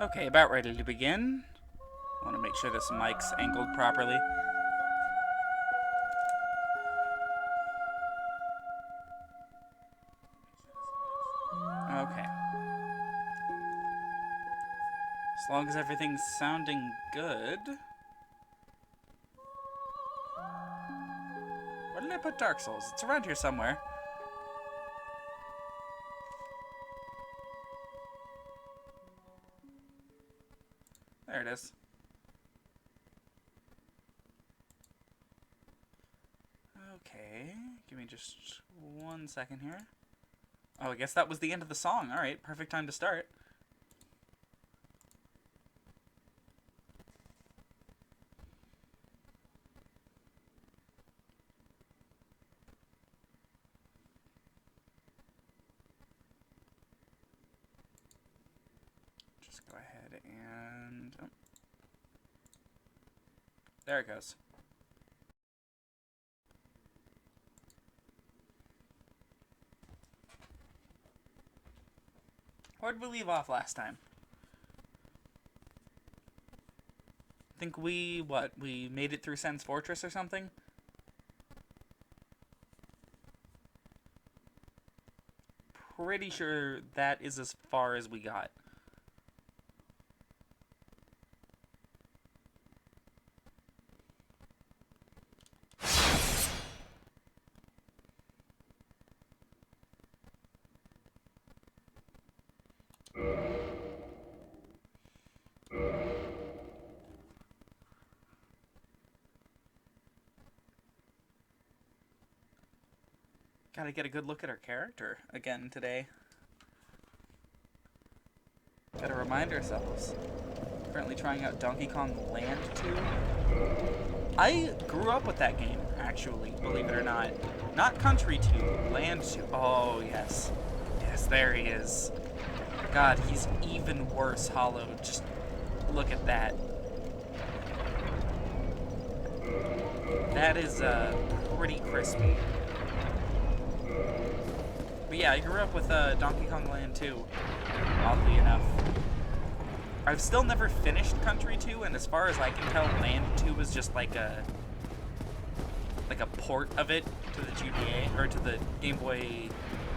Okay, about ready to begin. I want to make sure this mic's angled properly. Okay. As long as everything's sounding good. Where did I put Dark Souls? It's around here somewhere. There it is. Okay, give me just 1 second here. Oh, I guess that was the end of the song. Alright, perfect time to start. Just go ahead and... Oh. There it goes. Where did we leave off last time? I think we made it through Sen's Fortress or something? Pretty sure that is as far as we got. Gotta get a good look at our character again today. Gotta remind ourselves. Currently trying out Donkey Kong Land 2. I grew up with that game, actually, believe it or not. Not Country 2, Land 2. Oh, yes. Yes, there he is. God, he's even worse hollowed. Just look at that. That is pretty crispy. But yeah, I grew up with Donkey Kong Land 2, oddly enough. I've still never finished Country 2, and as far as I can tell, Land 2 was just like a port of it to the GBA, or to the Game Boy.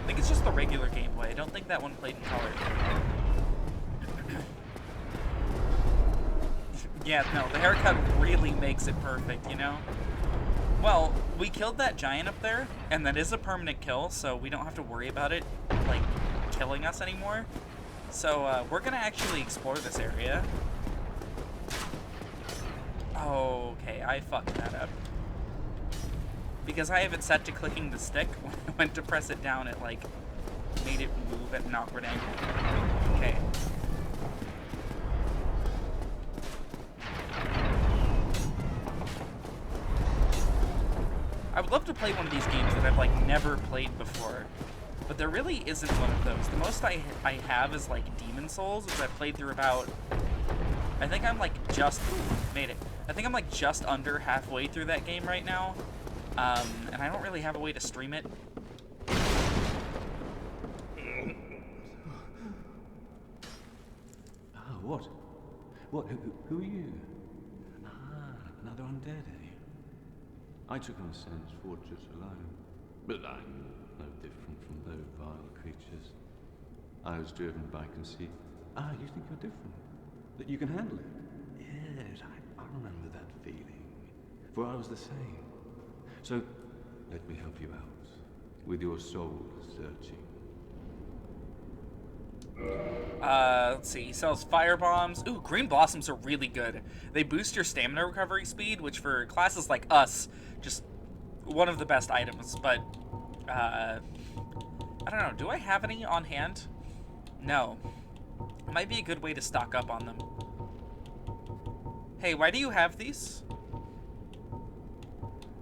Like, it's just the regular Game Boy. I don't think that one played in color. Yeah, no, the haircut really makes it perfect, you know? Well, we killed that giant up there, and that is a permanent kill, so we don't have to worry about it, like, killing us anymore. So, we're gonna actually explore this area. Okay, I fucked that up. Because I have it set to clicking the stick. When I went to press it down, it, like, made it move at an awkward angle. Okay. I would love to play one of these games that I've, like, never played before. But there really isn't one of those. The most I have is, like, Demon Souls, which I've played through about... I think I'm, like, just... Ooh, made it. I think I'm, like, just under halfway through that game right now. And I don't really have a way to stream it. Ah, what? What? Who are you? Ah, another undead, eh? I took on Sen's Fortress alone, but I'm no different from those vile creatures. I was driven by conceit. Ah, you think you're different? That you can handle it? Yes, I remember that feeling. For I was the same. So, let me help you out, with your soul searching. Let's see. He sells fire bombs. Ooh, green blossoms are really good. They boost your stamina recovery speed, which for classes like us, just one of the best items. But, I don't know. Do I have any on hand? No. Might be a good way to stock up on them. Hey, why do you have these?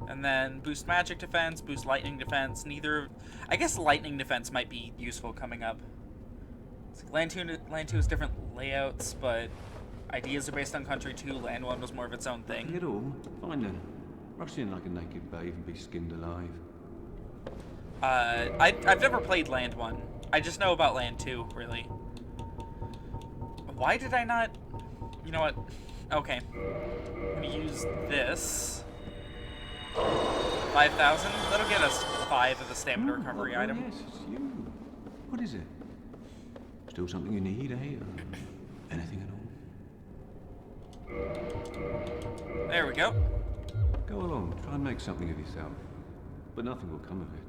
And then boost magic defense, boost lightning defense. Neither... I guess lightning defense might be useful coming up. Land 2 is different layouts, but ideas are based on Country 2. Land 1 was more of its own thing. It all. Fine then. Rush in like a naked babe and be skinned alive. I've never played Land 1. I just know about Land 2, really. Why did I not... You know what? Okay. I'm gonna use this. 5,000? That'll get us 5 of the stamina recovery item. Yes, it's you. What is it? Still something you need, eh? Anything at all? There we go. Go along, try and make something of yourself. But nothing will come of it.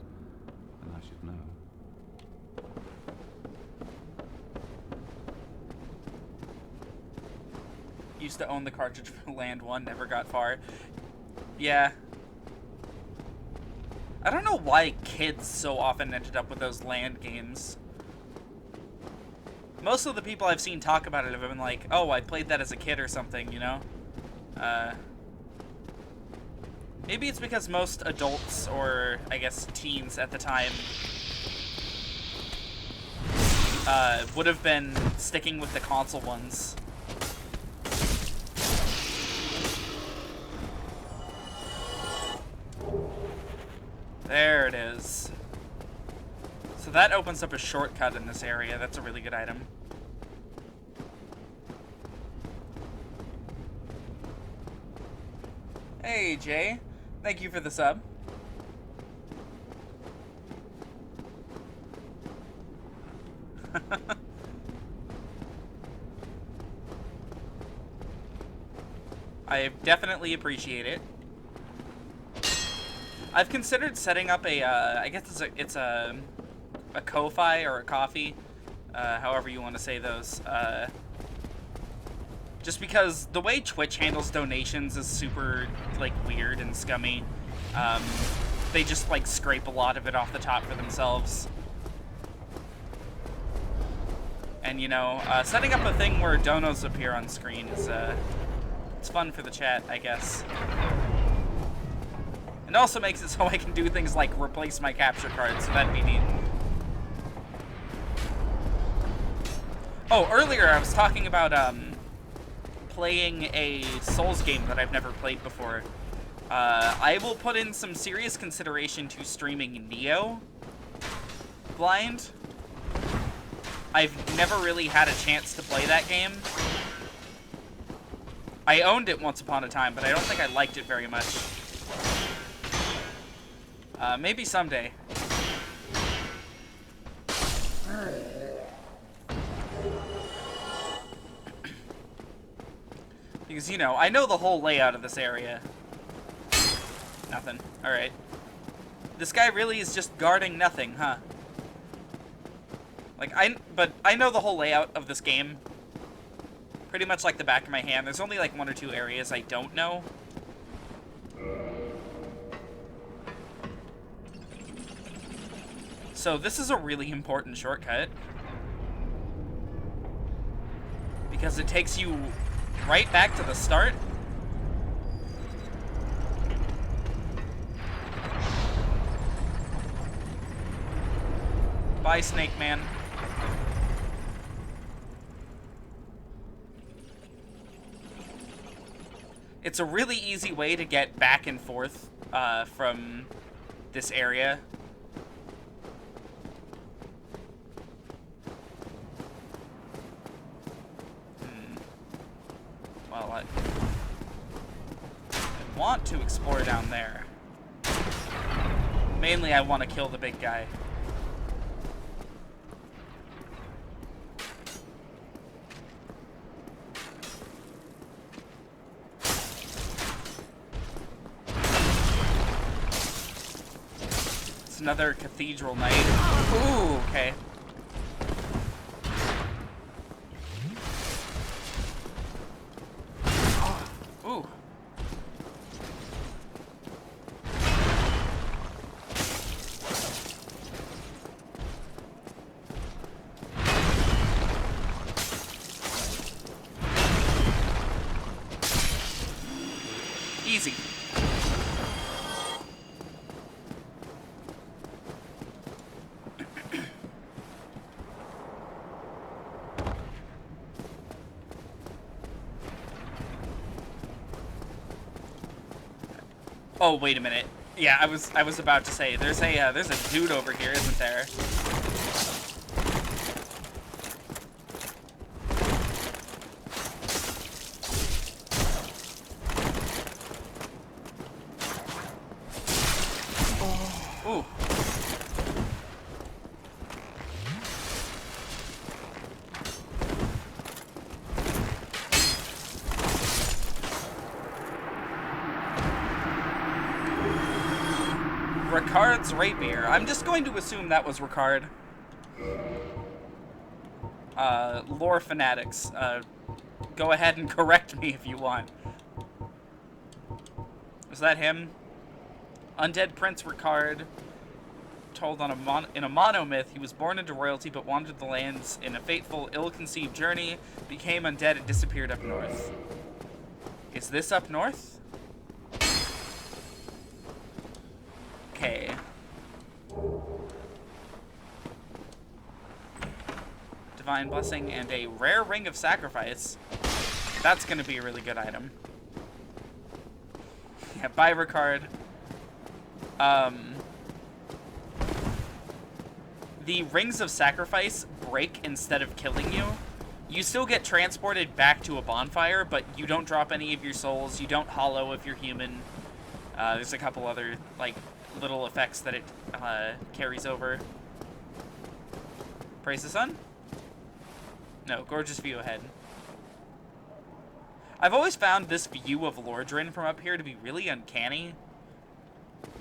And I should know. Used to own the cartridge for Land 1, never got far. Yeah. I don't know why kids so often ended up with those Land games. Most of the people I've seen talk about it have been like, oh, I played that as a kid or something, you know? Maybe it's because most adults, or I guess teens at the time, would have been sticking with the console ones. There it is. So that opens up a shortcut in this area. That's a really good item. Hey, Jay. Thank you for the sub. I definitely appreciate it. I've considered setting up a, I guess it's a Ko-Fi or a coffee, however you want to say those, just because the way Twitch handles donations is super, like, weird and scummy. They just, like, scrape a lot of it off the top for themselves. And, you know, setting up a thing where donos appear on screen is, it's fun for the chat, I guess. It also makes it so I can do things like replace my capture card, so that'd be neat. Oh, earlier I was talking about playing a Souls game that I've never played before. I will put in some serious consideration to streaming Neo blind. I've never really had a chance to play that game. I owned it once upon a time, but I don't think I liked it very much. Maybe someday. Because, you know, I know the whole layout of this area. Nothing. Alright. This guy really is just guarding nothing, huh? Like, but I know the whole layout of this game pretty much like the back of my hand. There's only like 1 or 2 areas I don't know. So this is a really important shortcut, because it takes you right back to the start. Bye, Snake Man. It's a really easy way to get back and forth from this area. Well, I want to explore down there. Mainly, I want to kill the big guy. It's another cathedral knight. Ooh, okay. Ooh. Easy. Oh, wait a minute. Yeah, I was about to say there's a dude over here, isn't there? Ricard's rapier. I'm just going to assume that was Ricard. Lore fanatics, go ahead and correct me if you want. Was that him? Undead Prince Ricard, told on in a monomyth, he was born into royalty but wandered the lands in a fateful, ill-conceived journey, became undead and disappeared up north. Is this up north? Okay. Divine Blessing and a rare Ring of Sacrifice. That's gonna be a really good item. Yeah, bye, Ricard. The Rings of Sacrifice break instead of killing you. You still get transported back to a bonfire, but you don't drop any of your souls. You don't hollow if you're human. There's a couple other, like, little effects that it carries over. Praise the sun? No, gorgeous view ahead. I've always found this view of Lordran from up here to be really uncanny.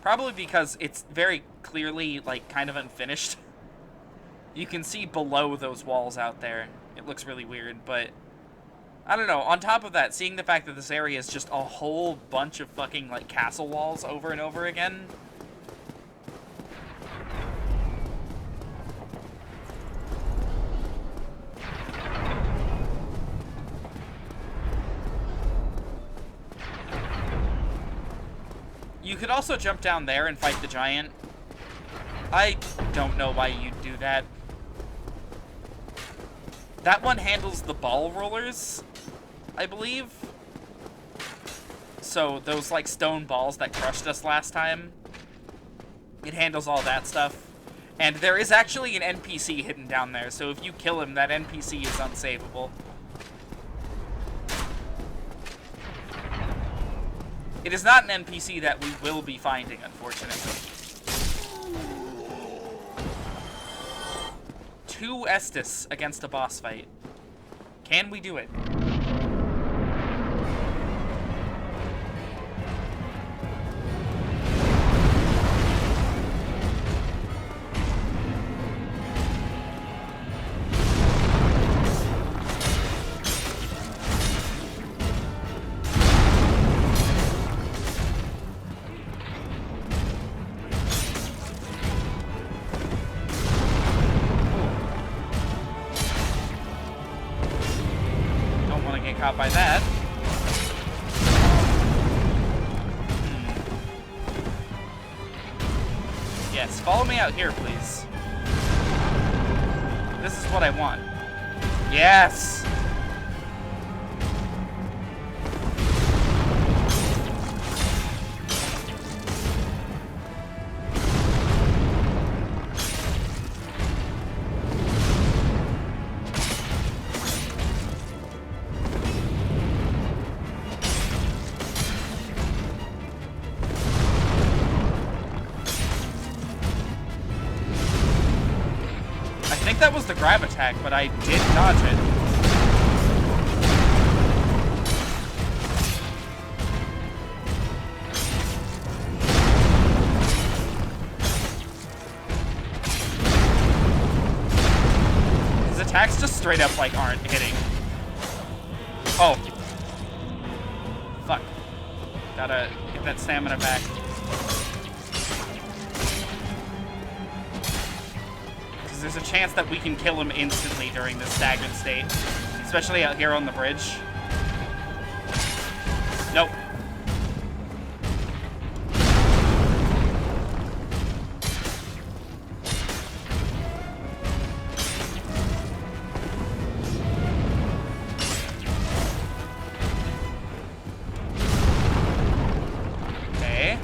Probably because it's very clearly, like, kind of unfinished. You can see below those walls out there. It looks really weird, but I don't know. On top of that, seeing the fact that this area is just a whole bunch of fucking, like, castle walls over and over again. You could also jump down there and fight the giant. I don't know why you'd do that. That one handles the ball rollers, I believe. So those, like, stone balls that crushed us last time. It handles all that stuff. And there is actually an NPC hidden down there, so if you kill him, that NPC is unsavable. It is not an NPC that we will be finding, unfortunately. 2 Estus against a boss fight. Can we do it? Caught by that. Yes, follow me out here, please. This is what I want. Yes! That was the grab attack, but I did dodge it. His attacks just straight up, like, aren't hitting. Oh. Fuck. Gotta get that stamina back. There's a chance that we can kill him instantly during this stagnant state. Especially out here on the bridge. Nope. Okay.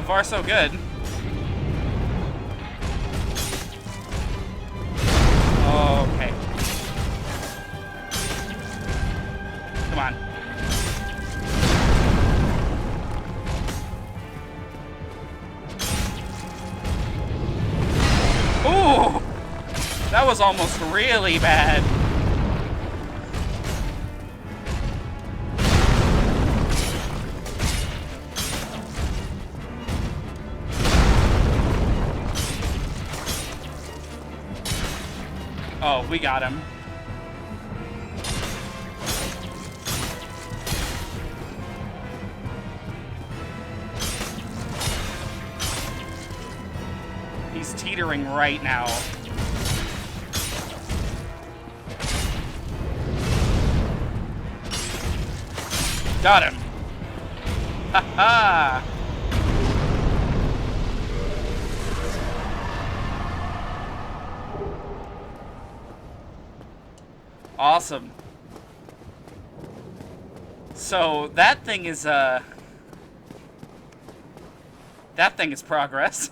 far, so good. Okay. Come on. Ooh! That was almost really bad. Oh, we got him. He's teetering right now. Got him. Ha ha. Awesome. So that thing is progress.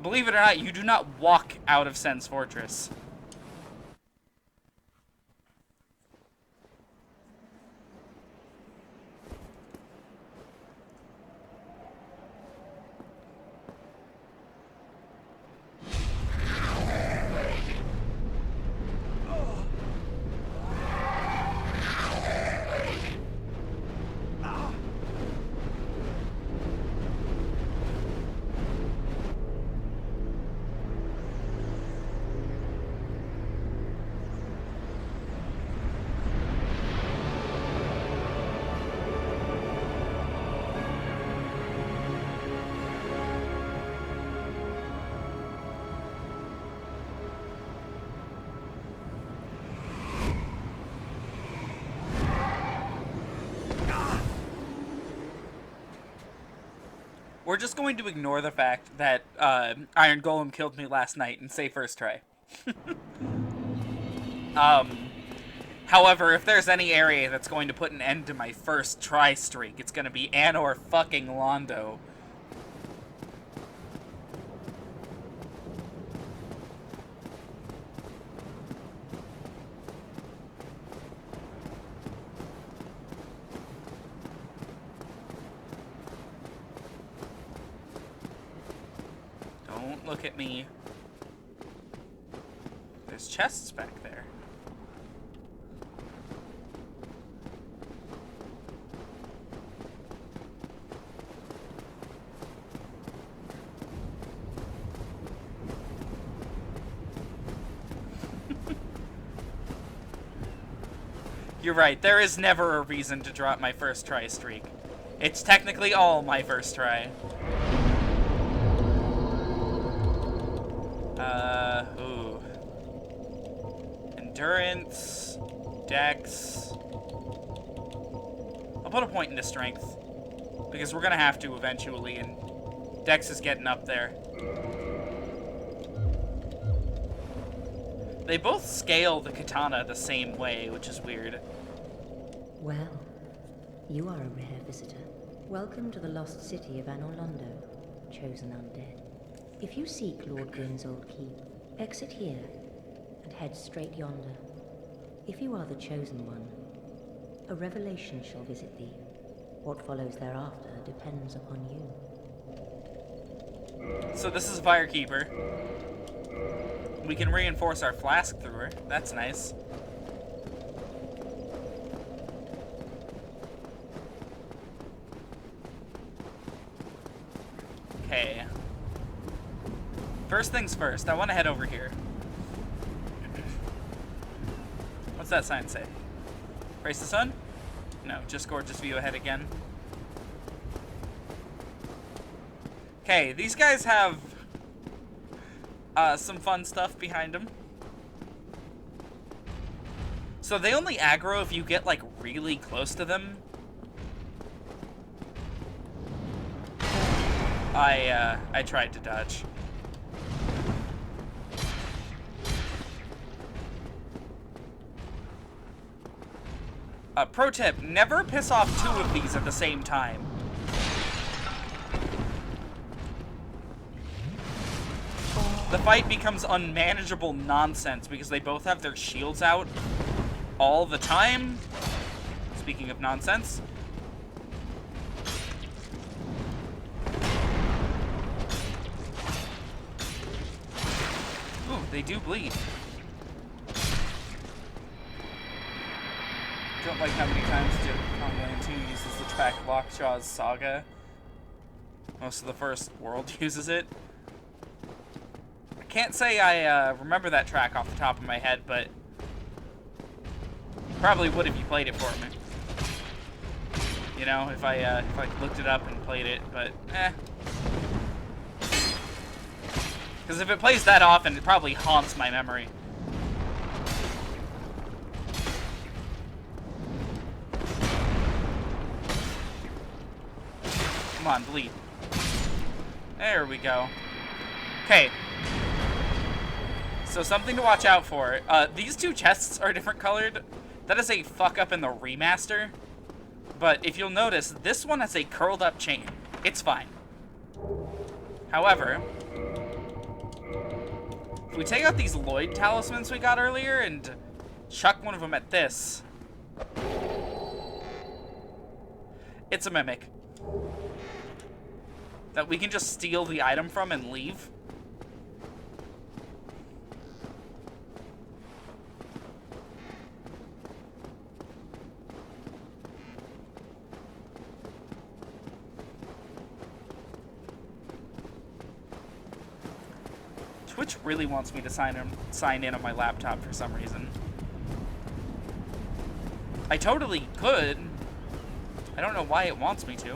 Believe it or not, you do not walk out of Sen's Fortress. We're just going to ignore the fact that Iron Golem killed me last night and say first try. However, if there's any area that's going to put an end to my first try streak, it's going to be Anor fucking Londo. Don't look at me. There's chests back there. You're right, there is never a reason to drop my first try streak. It's technically all my first try. Ooh. Endurance, Dex. I'll put a point into Strength, because we're gonna have to eventually, and Dex is getting up there. They both scale the katana the same way, which is weird. Well, you are a rare visitor. Welcome to the lost city of Anor Londo, chosen undead. If you seek Lord Gwyn's old keep, exit here and head straight yonder. If you are the chosen one, a revelation shall visit thee. What follows thereafter depends upon you. So this is Firekeeper. We can reinforce our flask through her. That's nice. Okay. First things first, I want to head over here. What's that sign say? Praise the sun? No, just gorgeous view ahead again. Okay, these guys have some fun stuff behind them. So they only aggro if you get, like, really close to them. I tried to dodge. Pro tip, never piss off two of these at the same time. the fight becomes unmanageable nonsense because they both have their shields out all the time. Speaking of nonsense. Ooh, they do bleed. Don't like how many times Donkey Kong 2 uses the track Lockjaw's Saga. Most of the first world uses it. I can't say I remember that track off the top of my head, but probably would if you played it for me. You know, if I looked it up and played it, but because if it plays that often, it probably haunts my memory. Come on, bleed. There we go. Okay. So something to watch out for. These two chests are different colored. That is a fuck up in the remaster. But if you'll notice, this one has a curled up chain. It's fine. However, if we take out these Lloyd talismans we got earlier and chuck one of them at this, it's a mimic that we can just steal the item from and leave. Twitch really wants me to sign in on my laptop for some reason. I totally could. I don't know why it wants me to.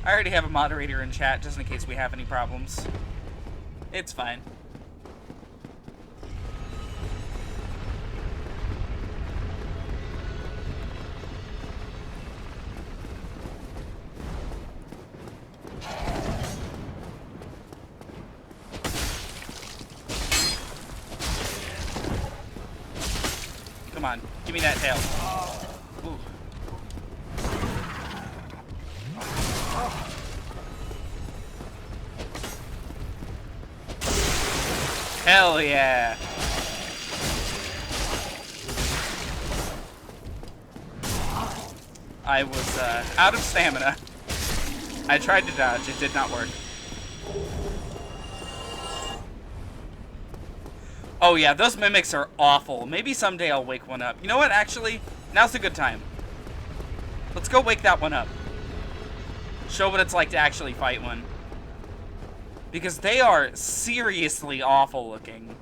I already have a moderator in chat just in case we have any problems. It's fine. Come on, give me that tail. Ooh. Hell yeah! I was out of stamina. I tried to dodge, it did not work. Oh yeah, those mimics are awful. Maybe someday I'll wake one up. You know what, actually, now's a good time. Let's go wake that one up. Show what it's like to actually fight one. Because they are seriously awful looking.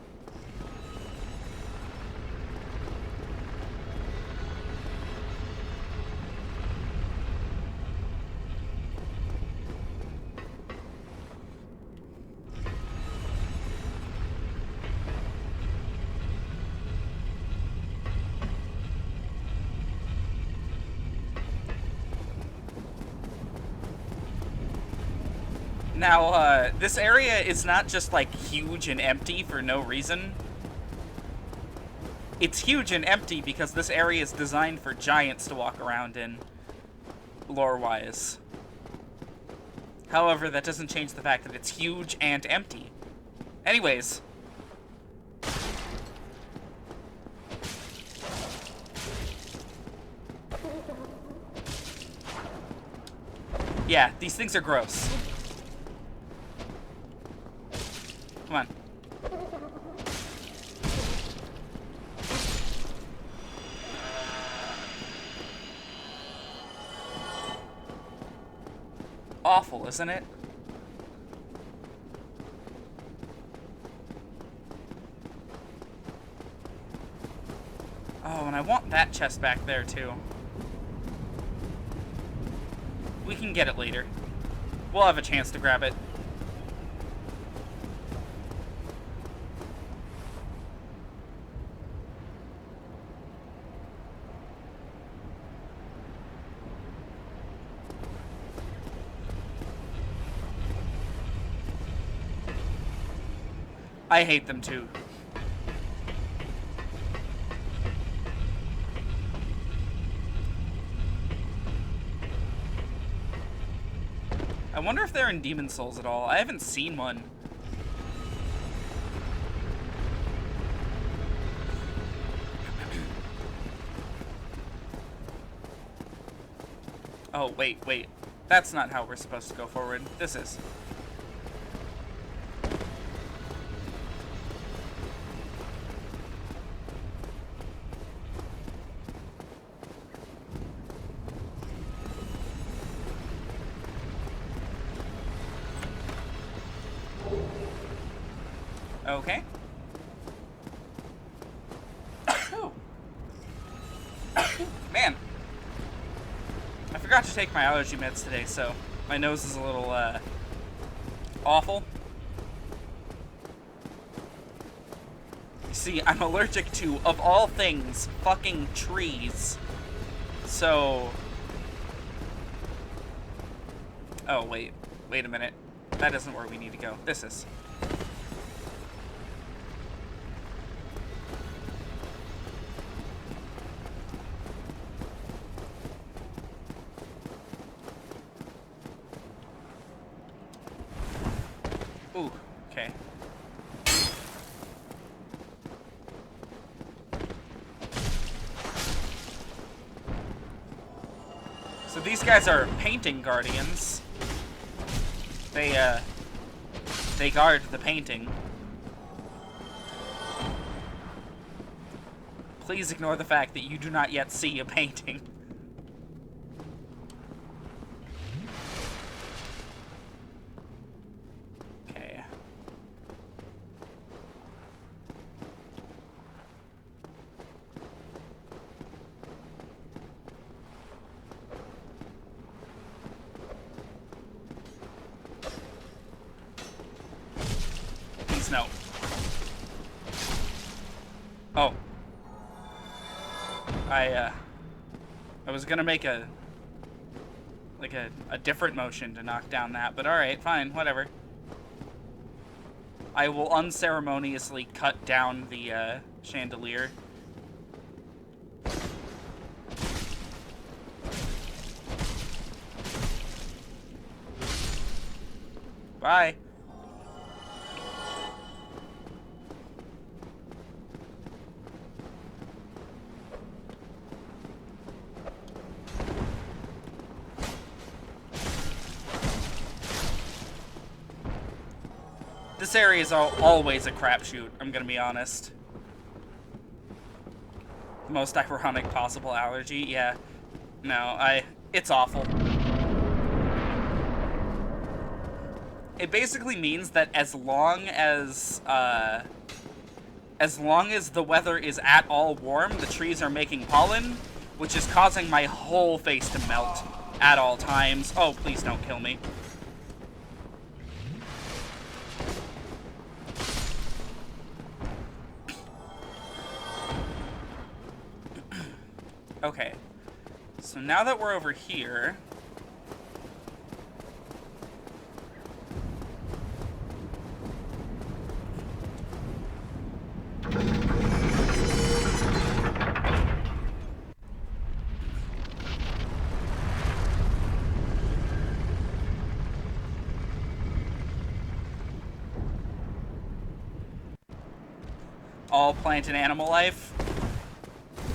Now, this area is not just, like, huge and empty for no reason. It's huge and empty because this area is designed for giants to walk around in, lore-wise. However, that doesn't change the fact that it's huge and empty. Anyways. Yeah, these things are gross. Come on. Awful, isn't it? Oh, and I want that chest back there, too. We can get it later. We'll have a chance to grab it. I hate them too. I wonder if they're in Demon Souls at all. I haven't seen one. Oh, wait. That's not how we're supposed to go forward. This is. Okay. Man. I forgot to take my allergy meds today, so my nose is a little, awful. You see, I'm allergic to, of all things, fucking trees. So... Oh, wait. Wait a minute. That isn't where we need to go. This is. Ooh, okay. So these guys are painting guardians. They guard the painting. Please ignore the fact that you do not yet see a painting. Okay. Please no. Oh. I was gonna make a different motion to knock down that, but alright, fine, whatever. I will unceremoniously cut down the, chandelier. Bye. This area is always a crapshoot, I'm gonna be honest. Most ironic possible allergy, yeah. No, it's awful. It basically means that as long as the weather is at all warm, the trees are making pollen, which is causing my whole face to melt at all times. Oh, please don't kill me. Okay, so now that we're over here... all plant and animal life?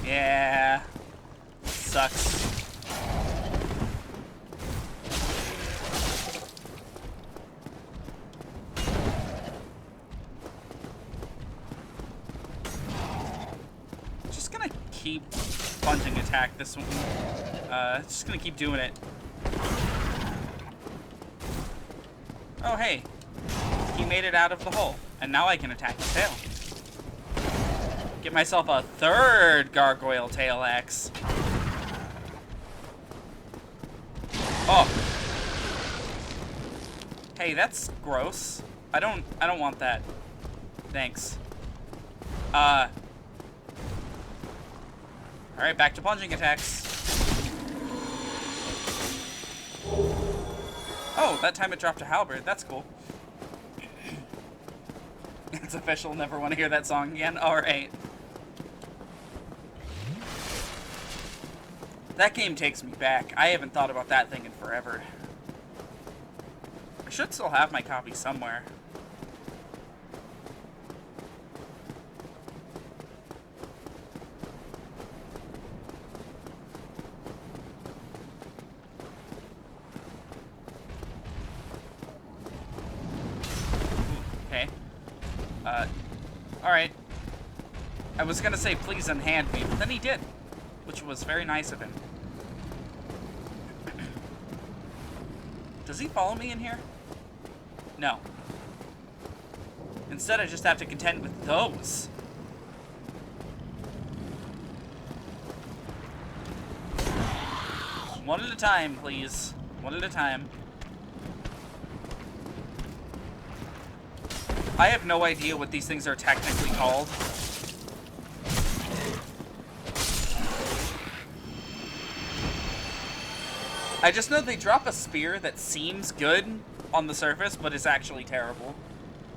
Yeah... Sucks. Just gonna keep plunging attack this one. Just gonna keep doing it. Oh hey, he made it out of the hole, and now I can attack his tail. Get myself a third gargoyle tail axe. Oh. Hey, that's gross. I don't want that. Thanks. Alright, back to plunging attacks. Oh, that time it dropped a halberd. That's cool. It's official, never want to hear that song again. Alright. That game takes me back. I haven't thought about that thing in forever. I should still have my copy somewhere. Okay. Alright. I was gonna say please unhand me, but then he did, which was very nice of him. Does he follow me in here? No. Instead, I just have to contend with those. One at a time, please. One at a time. I have no idea what these things are technically called. I just know they drop a spear that seems good on the surface, but is actually terrible.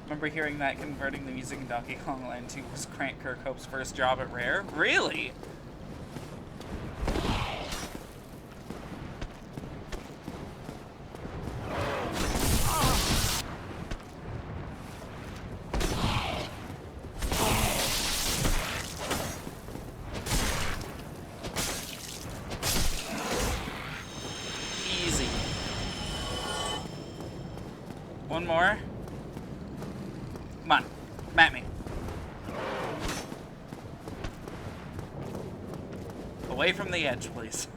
Remember hearing that converting the music in Donkey Kong Land 2 was Grant Kirkhope's first job at Rare? Really? One more. Come on. Come at me. Away from the edge, please.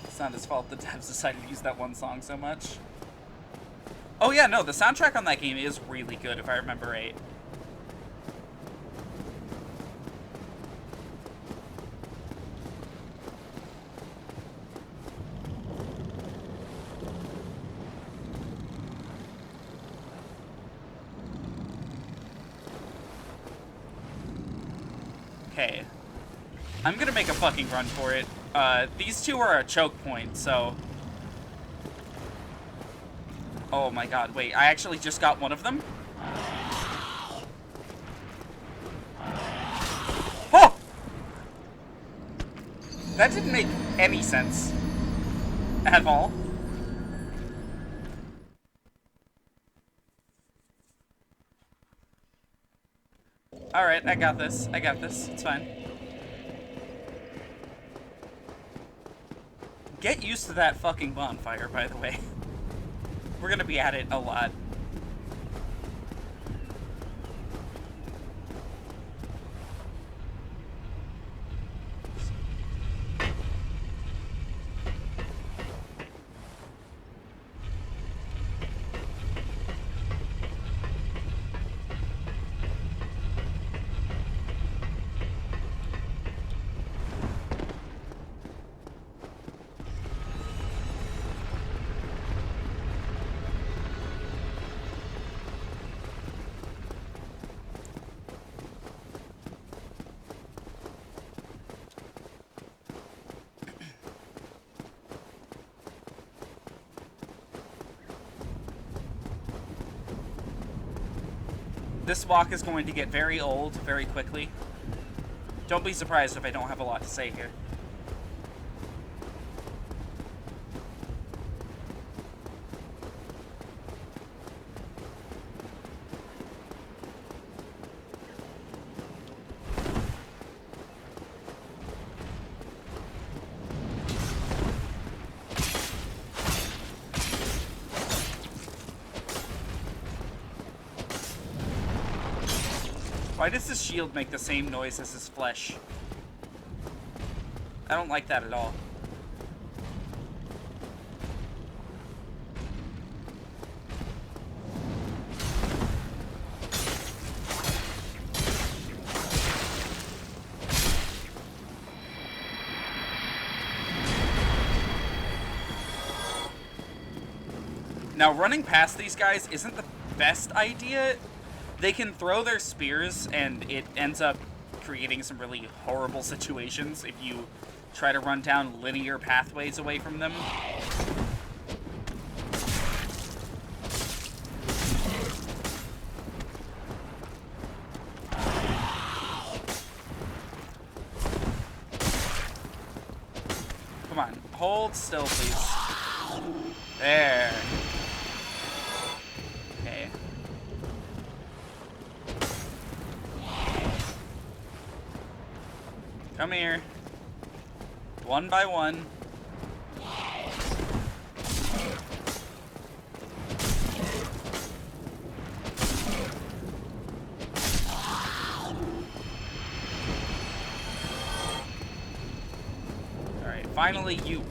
It's not his fault the devs decided to use that one song so much. Oh yeah, no, the soundtrack on that game is really good, if I remember right. Okay. I'm gonna make a fucking run for it. These two are a choke point, so... Oh my god, wait, I actually just got one of them? Oh! That didn't make any sense. At all. Alright, I got this. I got this. It's fine. Get used to that fucking bonfire, by the way. We're gonna be at it a lot. This walk is going to get very old very quickly. Don't be surprised if I don't have a lot to say here. Why does his shield make the same noise as his flesh? I don't like that at all. Now, running past these guys isn't the best idea. They can throw their spears, and it ends up creating some really horrible situations if you try to run down linear pathways away from them. Come on. Hold still, please. There. Okay. Come here. One by one. Alright, finally you.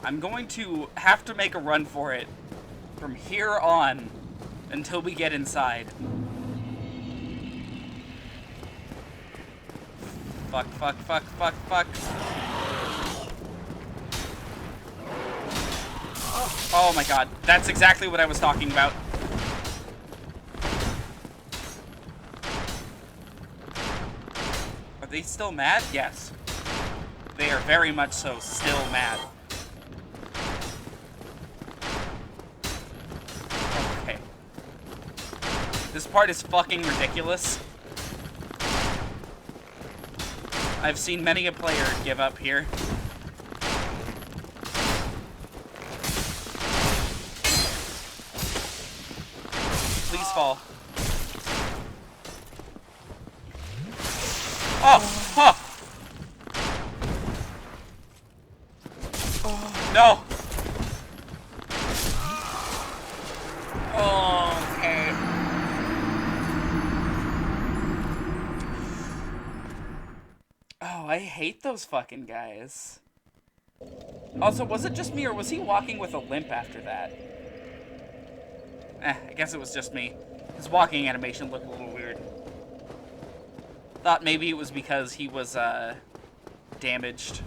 I'm going to have to make a run for it from here on until we get inside. Fuck, fuck, fuck, fuck, fuck. Oh my god, that's exactly what I was talking about. Are they still mad? Yes. They are very much so still mad. Okay. This part is fucking ridiculous. I've seen many a player give up here. Please fall. Oh! Huh! No! Oh, okay. Oh, I hate those fucking guys. Also, was it just me, or was he walking with a limp after that? I guess it was just me. His walking animation looked a little weird. Thought maybe it was because he was, damaged.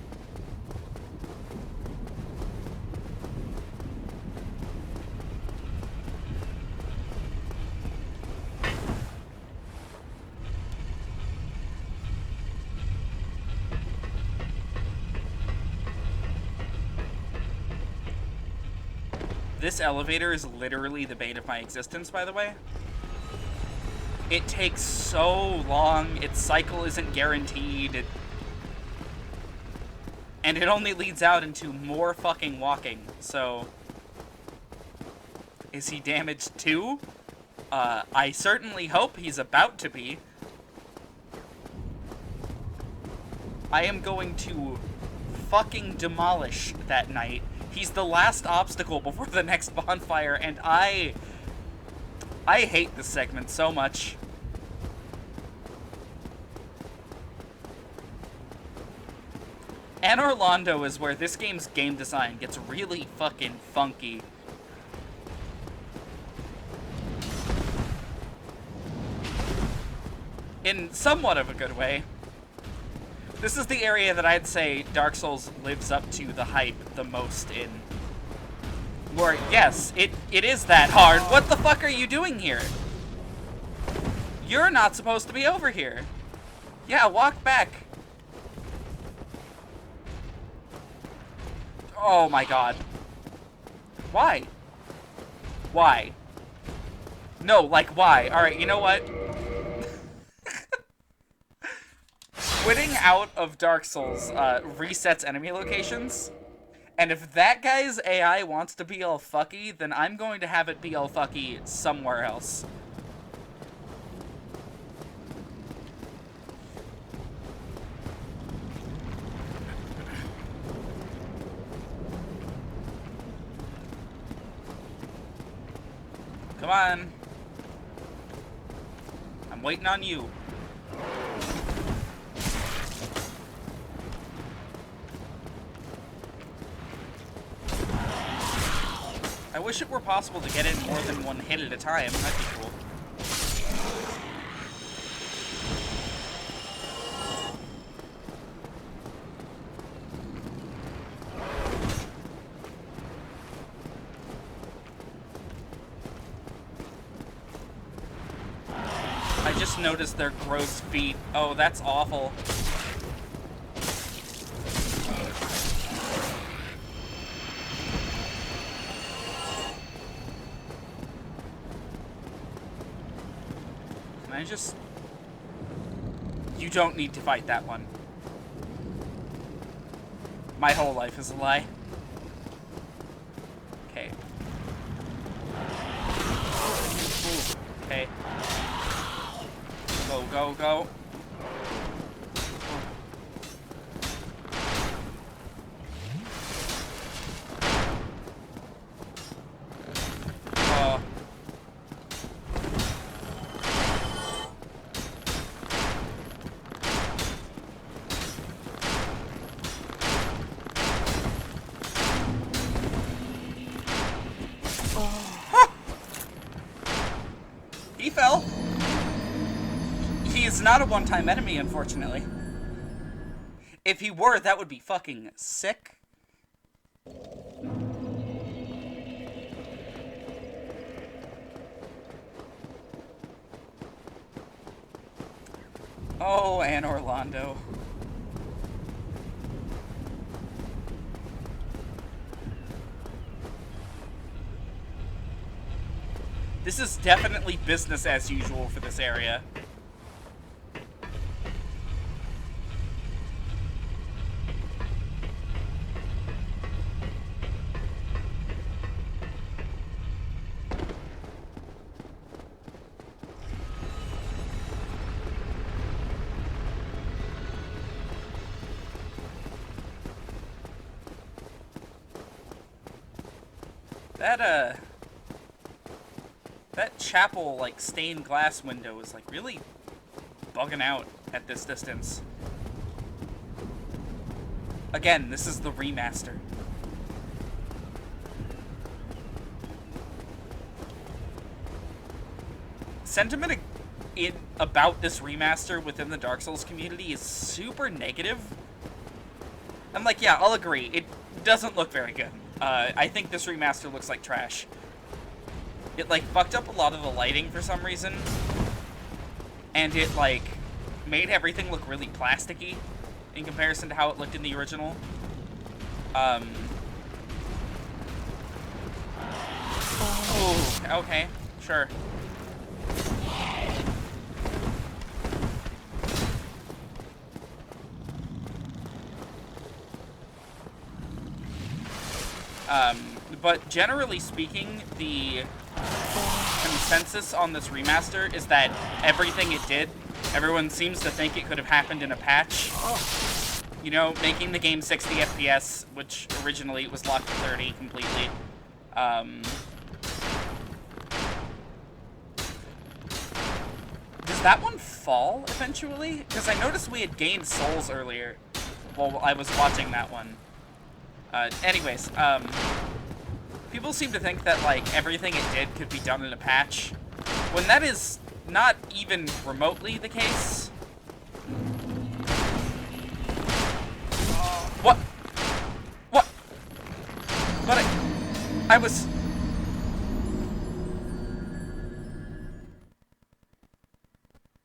This elevator is literally the bane of my existence, by the way. It takes so long, its cycle isn't guaranteed, and it only leads out into more fucking walking, so... Is he damaged too? I certainly hope he's about to be. I am going to fucking demolish that knight. He's the last obstacle before the next bonfire, and I hate this segment so much. Anor Londo is where this game's game design gets really fucking funky. In somewhat of a good way. This is the area that I'd say Dark Souls lives up to the hype the most in. Where, yes, it is that hard. What the fuck are you doing here? You're not supposed to be over here. Yeah, walk back. Oh my god. Why? Why? No, like, why? Alright, you know what? Quitting out of Dark Souls resets enemy locations, and if that guy's AI wants to be all fucky, then I'm going to have it be all fucky somewhere else. Come on. I'm waiting on you. I wish it were possible to get in more than one hit at a time. That'd be cool. I just noticed their gross feet. Oh, that's awful. I just... You don't need to fight that one. My whole life is a lie. Okay. Okay. Go, go, go. He fell. He is not a one-time enemy, unfortunately. If he were, that would be fucking sick. Oh, and Orlando. This is definitely business as usual for this area. That chapel, like, stained glass window is, like, really bugging out at this distance. Again, this is the remaster. Sentiment about this remaster within the Dark Souls community is super negative. I'm like, yeah, I'll agree. It doesn't look very good. I think this remaster looks like trash. It, like, fucked up a lot of the lighting for some reason. And it, like, made everything look really plasticky in comparison to how it looked in the original. Oh, okay, sure. But generally speaking, the consensus on this remaster is that everything it did, everyone seems to think it could have happened in a patch. You know, making the game 60 FPS, which originally it was locked to 30 completely. Does that one fall eventually? Because I noticed we had gained souls earlier while I was watching that one. Anyways, people seem to think that, like, everything it did could be done in a patch, when that is not even remotely the case. What? What? But I was...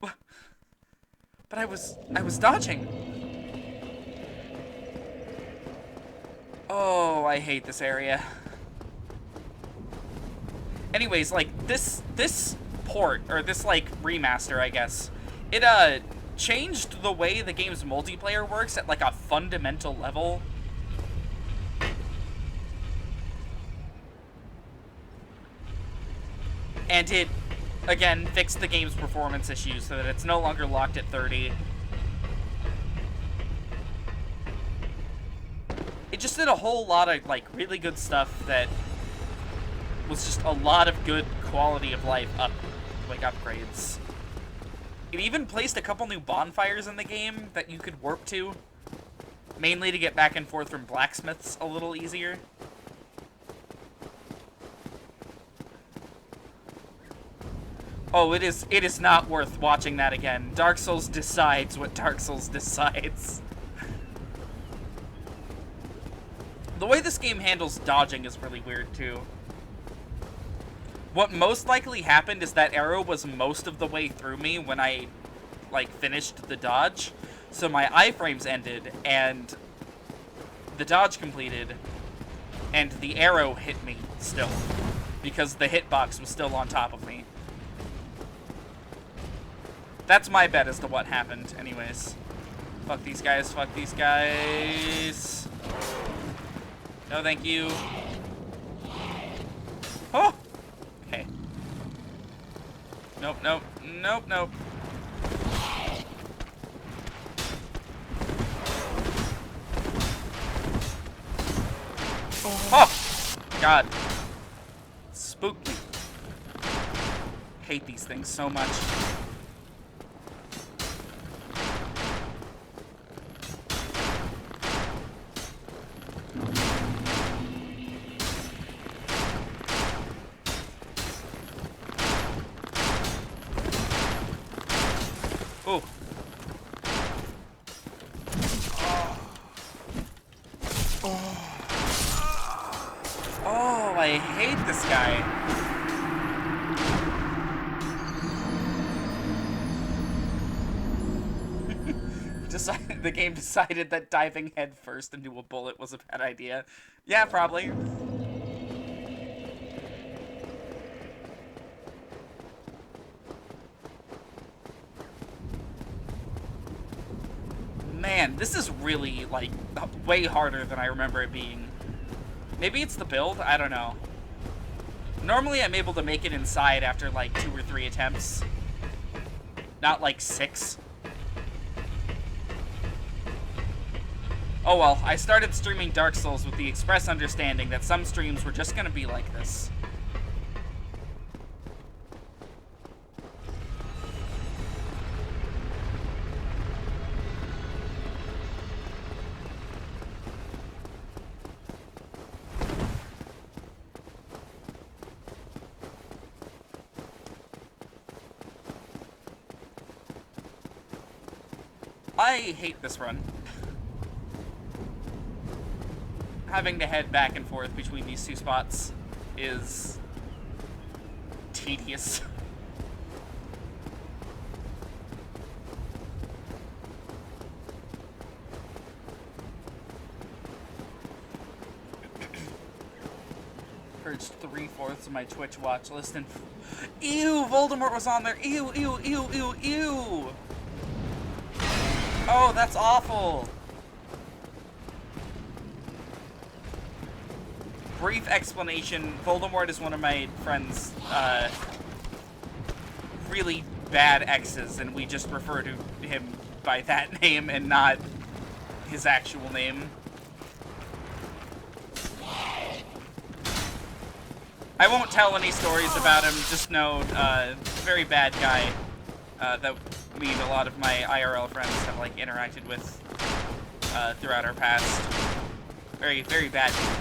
What? But I was dodging. Oh, I hate this area. Anyways, like, this port, or this, like, remaster, I guess, it, changed the way the game's multiplayer works at, like, a fundamental level. And it, again, fixed the game's performance issues so that it's no longer locked at 30. It just did a whole lot of, like, really good stuff that was just a lot of good quality of life upgrades. It even placed a couple new bonfires in the game that you could warp to, mainly to get back and forth from blacksmiths a little easier. Oh, it is not worth watching that again. Dark Souls decides what Dark Souls decides. The way this game handles dodging is really weird, too. What most likely happened is that arrow was most of the way through me when I, like, finished the dodge. So my iframes ended, and the dodge completed, and the arrow hit me still, because the hitbox was still on top of me. That's my bet as to what happened, anyways. Fuck these guys, fuck these guys. No, thank you. Oh! Okay. Nope, nope, nope, nope. Oh! God. Spooky. Hate these things so much. Oh. Oh, I hate this guy. The game decided that diving head first into a bullet was a bad idea. Yeah, probably. Man, this is really, like, way harder than I remember it being. Maybe it's the build? I don't know. Normally I'm able to make it inside after, like, 2 or 3 attempts. Not, like, 6. Oh well, I started streaming Dark Souls with the express understanding that some streams were just gonna be like this. I hate this run. Having to head back and forth between these 2 spots is tedious. Purged 3/4 of my Twitch watch list and... Ew! Voldemort was on there! Ew, ew, ew, ew, ew! Oh, that's awful! Brief explanation, Voldemort is one of my friend's, really bad exes, and we just refer to him by that name and not his actual name. I won't tell any stories about him, just know, very bad guy, that me and a lot of my IRL friends have, like, interacted with, throughout our past. Very, very bad dude.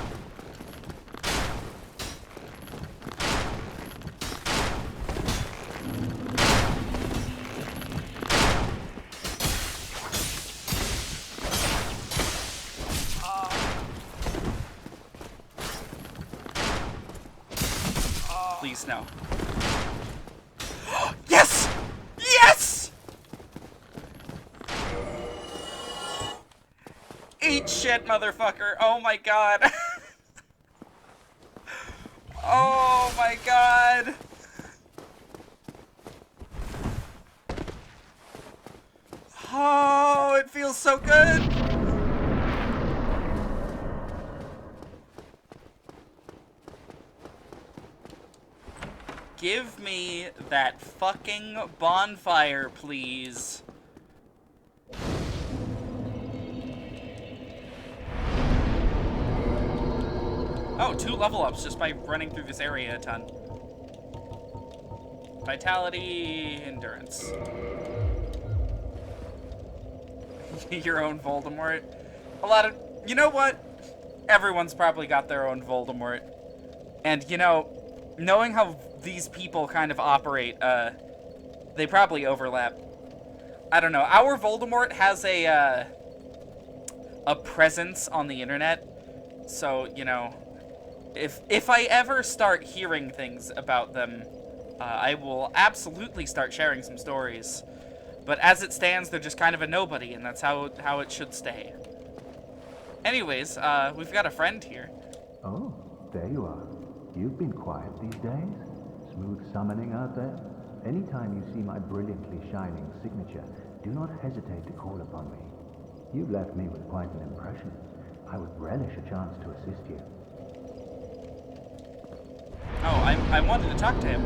Please, no. Yes! Yes! Eat shit, motherfucker. Oh my god. Oh my god. Oh, it feels so good. Give me that fucking bonfire, please. Oh, 2 level ups just by running through this area a ton. Vitality, endurance. Your own Voldemort. A lot of... You know what? Everyone's probably got their own Voldemort. And, you know, knowing how these people kind of operate, they probably overlap. I don't know. Our Voldemort has a presence on the internet. So, you know, if I ever start hearing things about them, I will absolutely start sharing some stories. But as it stands, they're just kind of a nobody, and that's how it should stay. Anyways, we've got a friend here. Oh, there you are. You've been quiet these days. Smooth summoning out there? anytime you see my brilliantly shining signature, do not hesitate to call upon me. You've left me with quite an impression. I would relish a chance to assist you. Oh, I wanted to talk to him.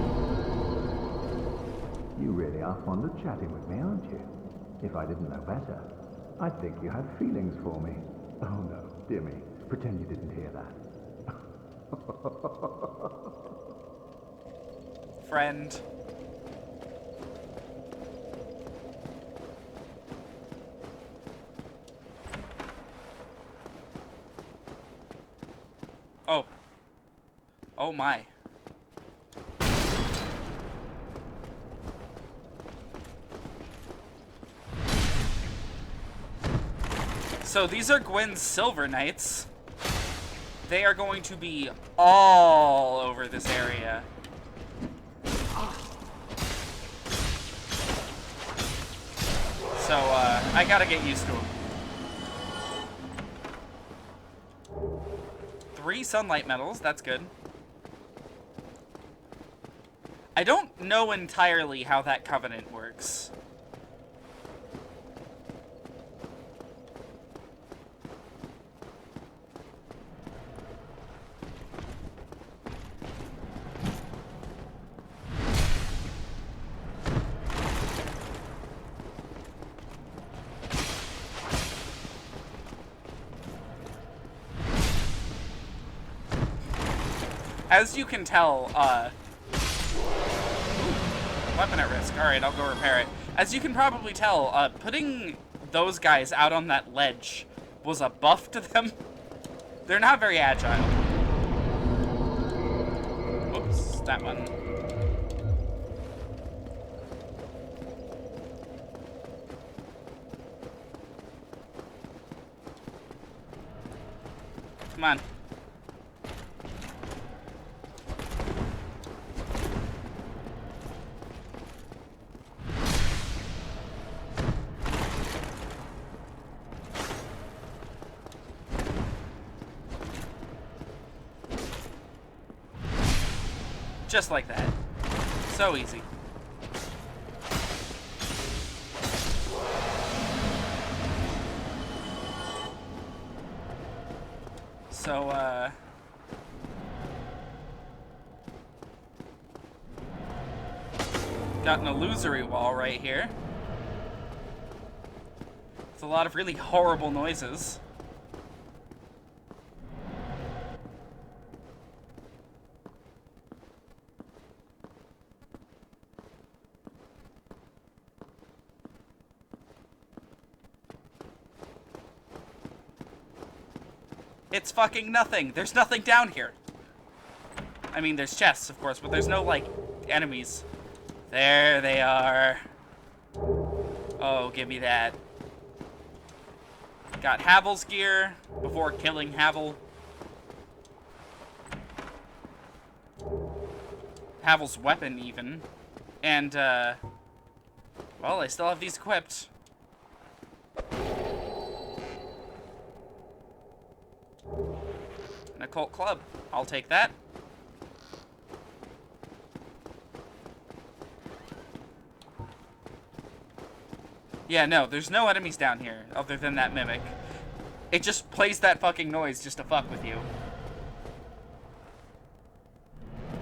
You really are fond of chatting with me, aren't you? If I didn't know better, I'd think you had feelings for me. Oh no, dear me. Pretend you didn't hear that. Friend. Oh. Oh my. So these are Gwyn's Silver Knights. They are going to be all over this area. So, I gotta get used to them. 3 sunlight medals, that's good. I don't know entirely how that covenant works. As you can tell, weapon at risk. Alright, I'll go repair it. As you can probably tell, putting those guys out on that ledge was a buff to them. They're not very agile. Whoops, that one. Come on. Just like that. So easy. So, got an illusory wall right here. It's a lot of really horrible noises. It's fucking nothing. There's nothing down here. I mean, there's chests, of course, but there's no, like, enemies. There they are. Oh, give me that. Got Havel's gear before killing Havel. Havel's weapon, even. And, well, I still have these equipped. An occult club. I'll take that. Yeah, no, there's no enemies down here other than that mimic. It just plays that fucking noise just to fuck with you.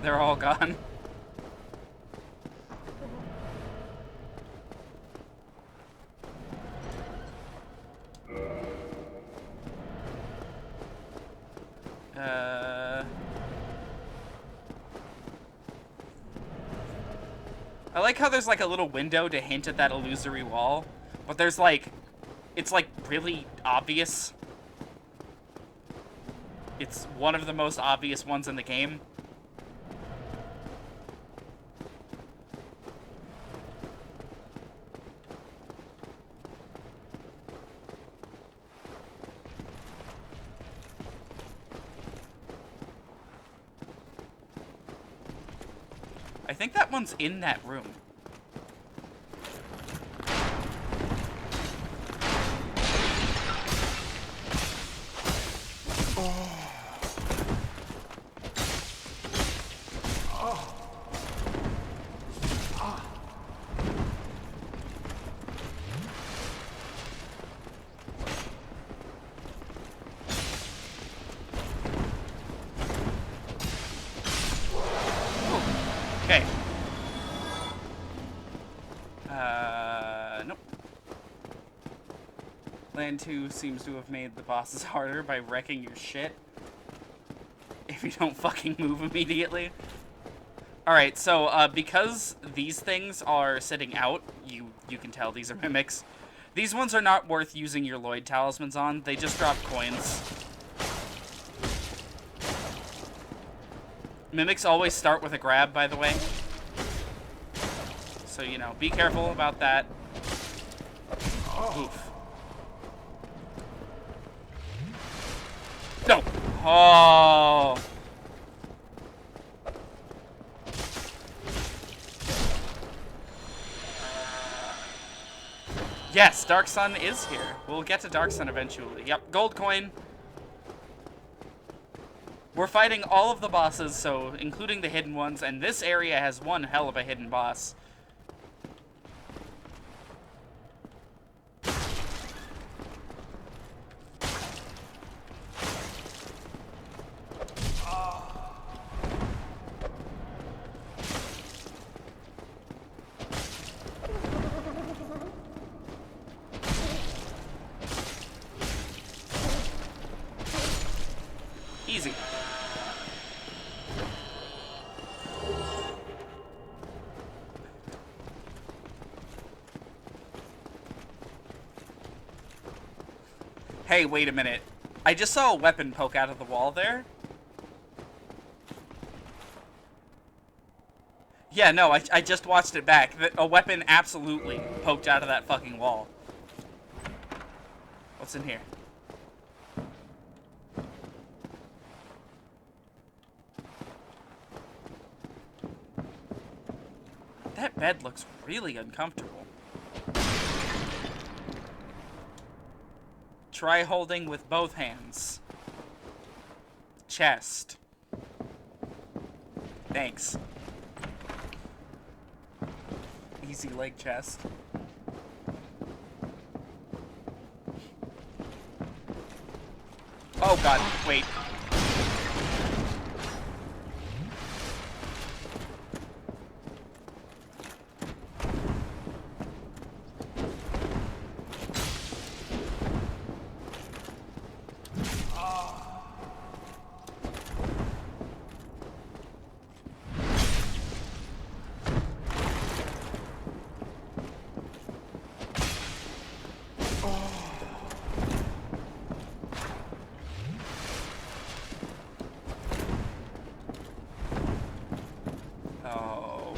They're all gone. I like how there's like a little window to hint at that illusory wall, but there's like, it's like really obvious. It's one of the most obvious ones in the game. I think that one's in that room. Land 2 seems to have made the bosses harder by wrecking your shit if you don't fucking move immediately. Alright, so because these things are sitting out, you can tell these are mimics. These ones are not worth using your Lloyd talismans on. They just drop coins. Mimics always start with a grab, by the way. So, you know, be careful about that. Oof. No! Oh! Yes, Dark Sun is here. We'll get to Dark Sun eventually. Yep, gold coin. We're fighting all of the bosses, so including the hidden ones, and this area has one hell of a hidden boss. Easy. Hey, wait a minute. I just saw a weapon poke out of the wall there. Yeah, no, I just watched it back. A weapon absolutely poked out of that fucking wall. What's in here? That bed looks really uncomfortable. Try holding with both hands. Chest. Thanks. Easy leg chest. Oh god, wait.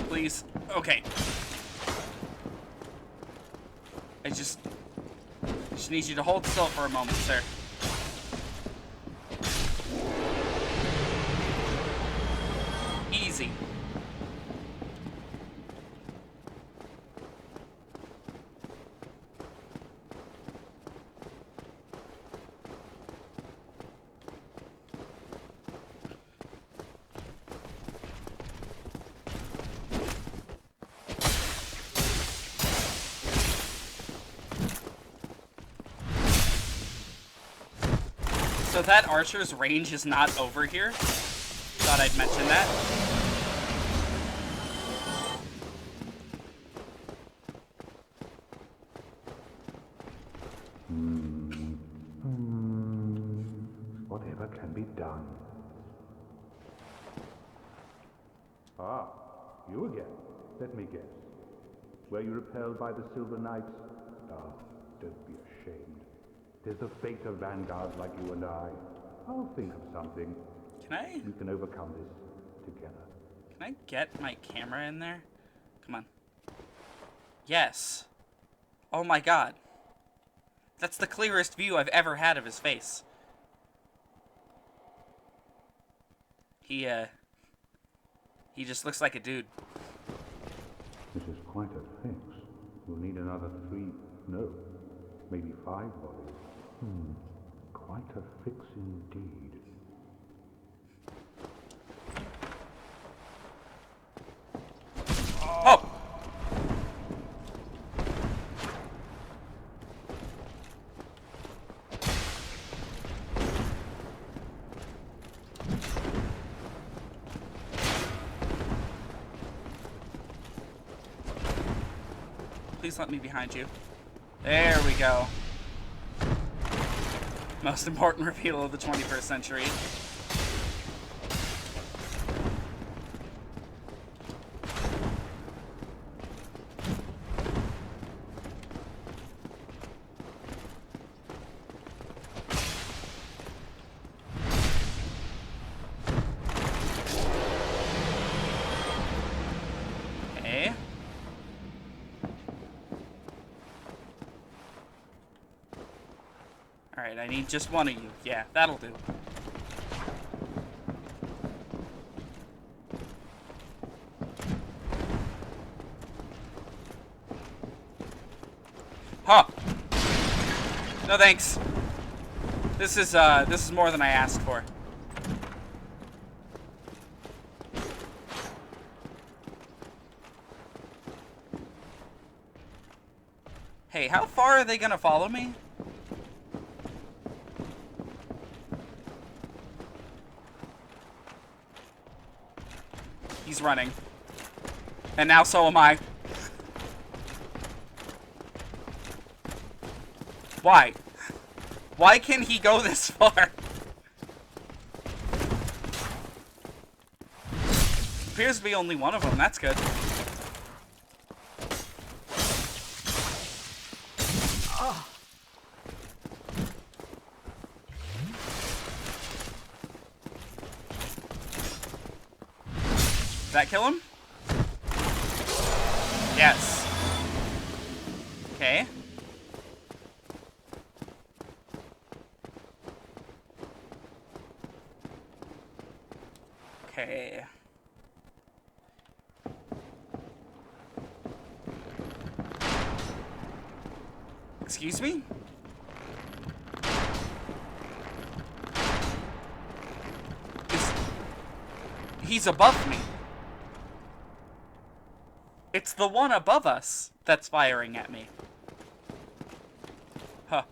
Please. Okay. I just need you to hold still for a moment, sir. Easy. So that archer's range is not over here. Thought I'd mention that. Whatever can be done. Ah, you again. Let me guess. Were you repelled by the Silver Knights? Ah, don't be ashamed. 'Tis the fate of vanguards like you and I. I'll think of something. We can overcome this together. Can I get my camera in there? Come on. Yes. Oh my god. That's the clearest view I've ever had of his face. He just looks like a dude. This is quite a fix. We'll need another 3, no, maybe 5 bodies. Quite a fix indeed. Oh! Please let me behind you. There we go. Most important reveal of the 21st century. Okay. Alright, I need just one of you. Yeah, that'll do. Huh. No thanks. This is more than I asked for. Hey, how far are they gonna follow me? He's running. And now so am I. Why? Why can he go this far? Appears to be only one of them. That's good. Did that kill him? Yes. Okay. Okay. Excuse me? He's above me. It's the one above us that's firing at me. Huh.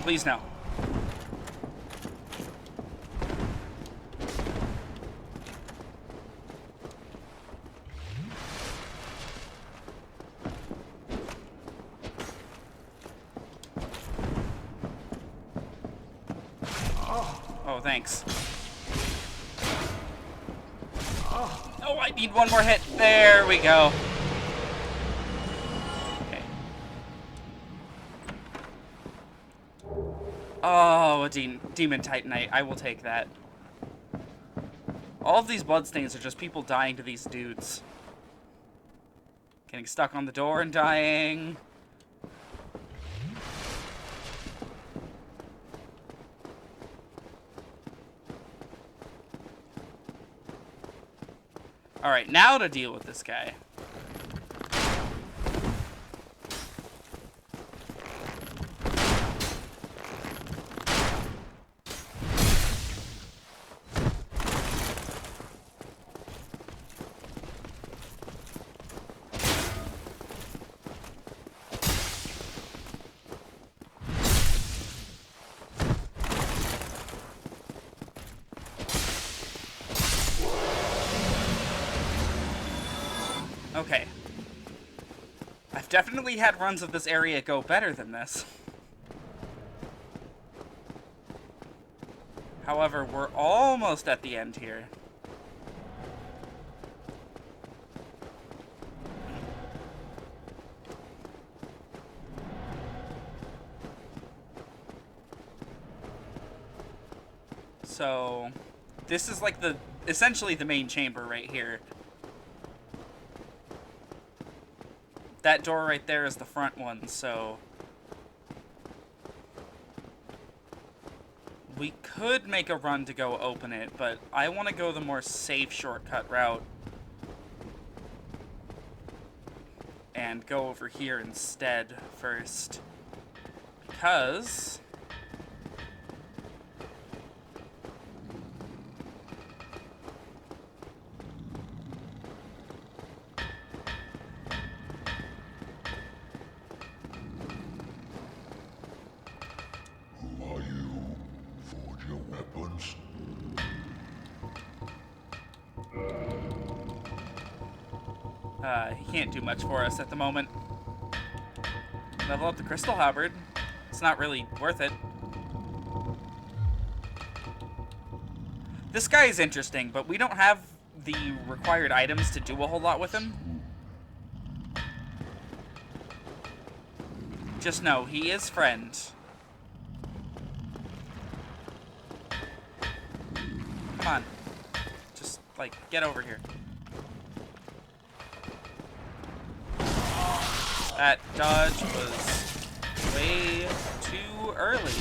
Please no. Oh, thanks. Oh, I need one more hit. There we go. Oh, a demon titanite. I will take that. All of these bloodstains are just people dying to these dudes. Getting stuck on the door and dying. Alright, now to deal with this guy. Okay. I've definitely had runs of this area go better than this. However, we're almost at the end here. So, this is like essentially the main chamber right here. That door right there is the front one, so We could make a run to go open it, but I want to go the more safe shortcut route. And go over here instead first. Because... Who are you? Forge your weapons? He can't do much for us at the moment. Level up the crystal halberd. It's not really worth it. This guy is interesting, but we don't have the required items to do a whole lot with him. Just know, he is friend. Come on. Just, like, get over here. That dodge was way too early.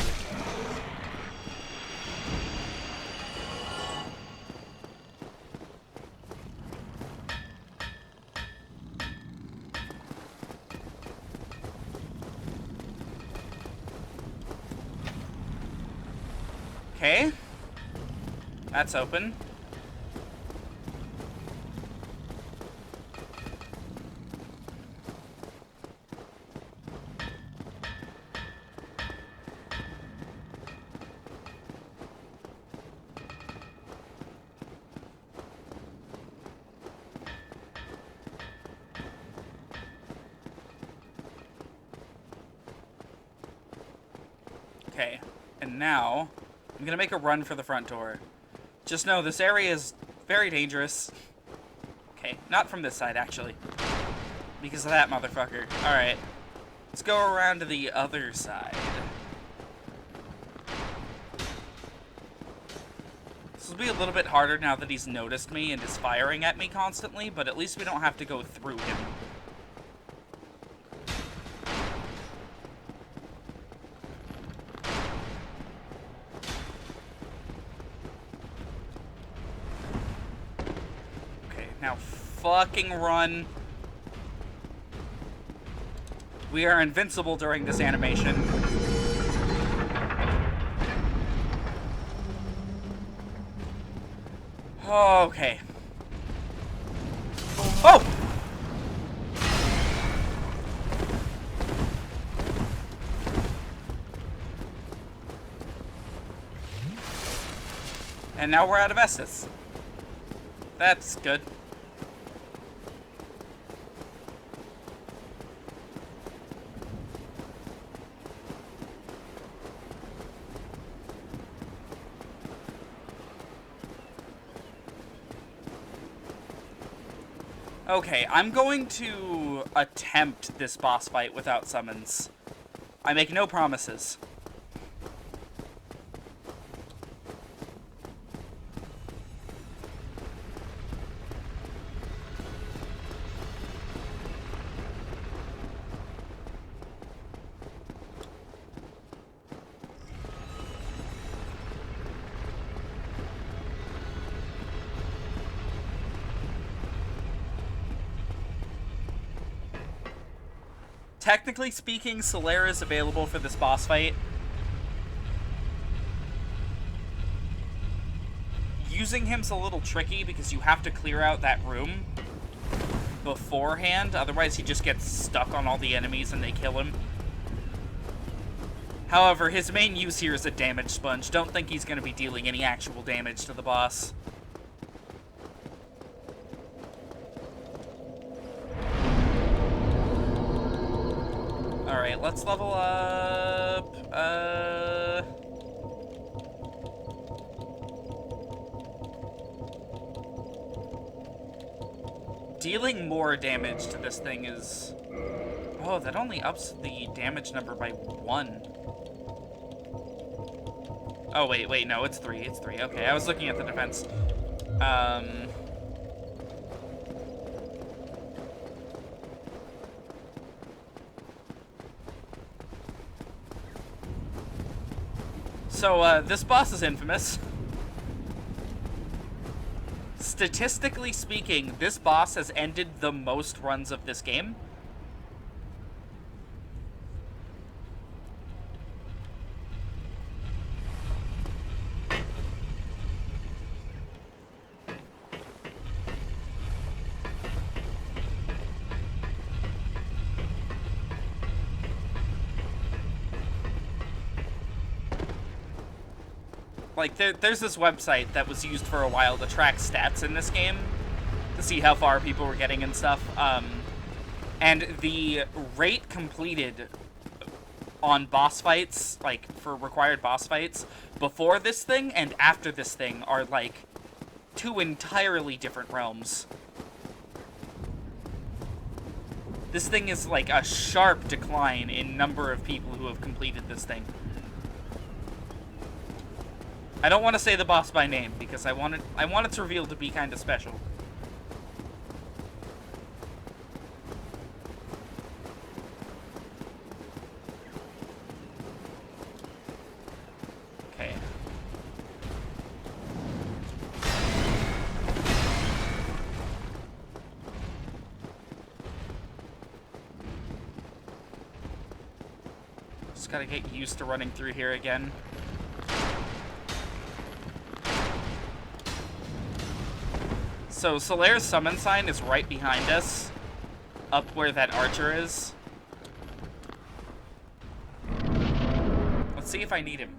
Okay. That's open. Okay, and now I'm gonna make a run for the front door. Just know this area is very dangerous. Okay, not from this side actually. Because of that motherfucker. Alright. Let's go around to the other side. This will be a little bit harder now that he's noticed me and is firing at me constantly, but at least we don't have to go through him. Now fucking run. We are invincible during this animation. Okay. Oh! And now we're out of Estus. That's good. Okay, I'm going to attempt this boss fight without summons. I make no promises. Technically speaking, Solaire is available for this boss fight. Using him's a little tricky because you have to clear out that room beforehand, otherwise he just gets stuck on all the enemies and they kill him. However, his main use here is a damage sponge. Don't think he's going to be dealing any actual damage to the boss. Alright, let's level up. Dealing more damage to this thing is... Oh, that only ups the damage number by 1. Oh, wait, no, it's 3. It's 3. Okay, I was looking at the defense. So, this boss is infamous. Statistically speaking, this boss has ended the most runs of this game. Like, there's this website that was used for a while to track stats in this game, to see how far people were getting and stuff, and the rate completed on boss fights, like, for required boss fights, before this thing and after this thing are, like, two entirely different realms. This thing is, like, a sharp decline in number of people who have completed this thing. I don't want to say the boss by name, because I want its reveal to be kind of special. Okay. Just gotta get used to running through here again. So, Solaire's summon sign is right behind us, up where that archer is. Let's see if I need him.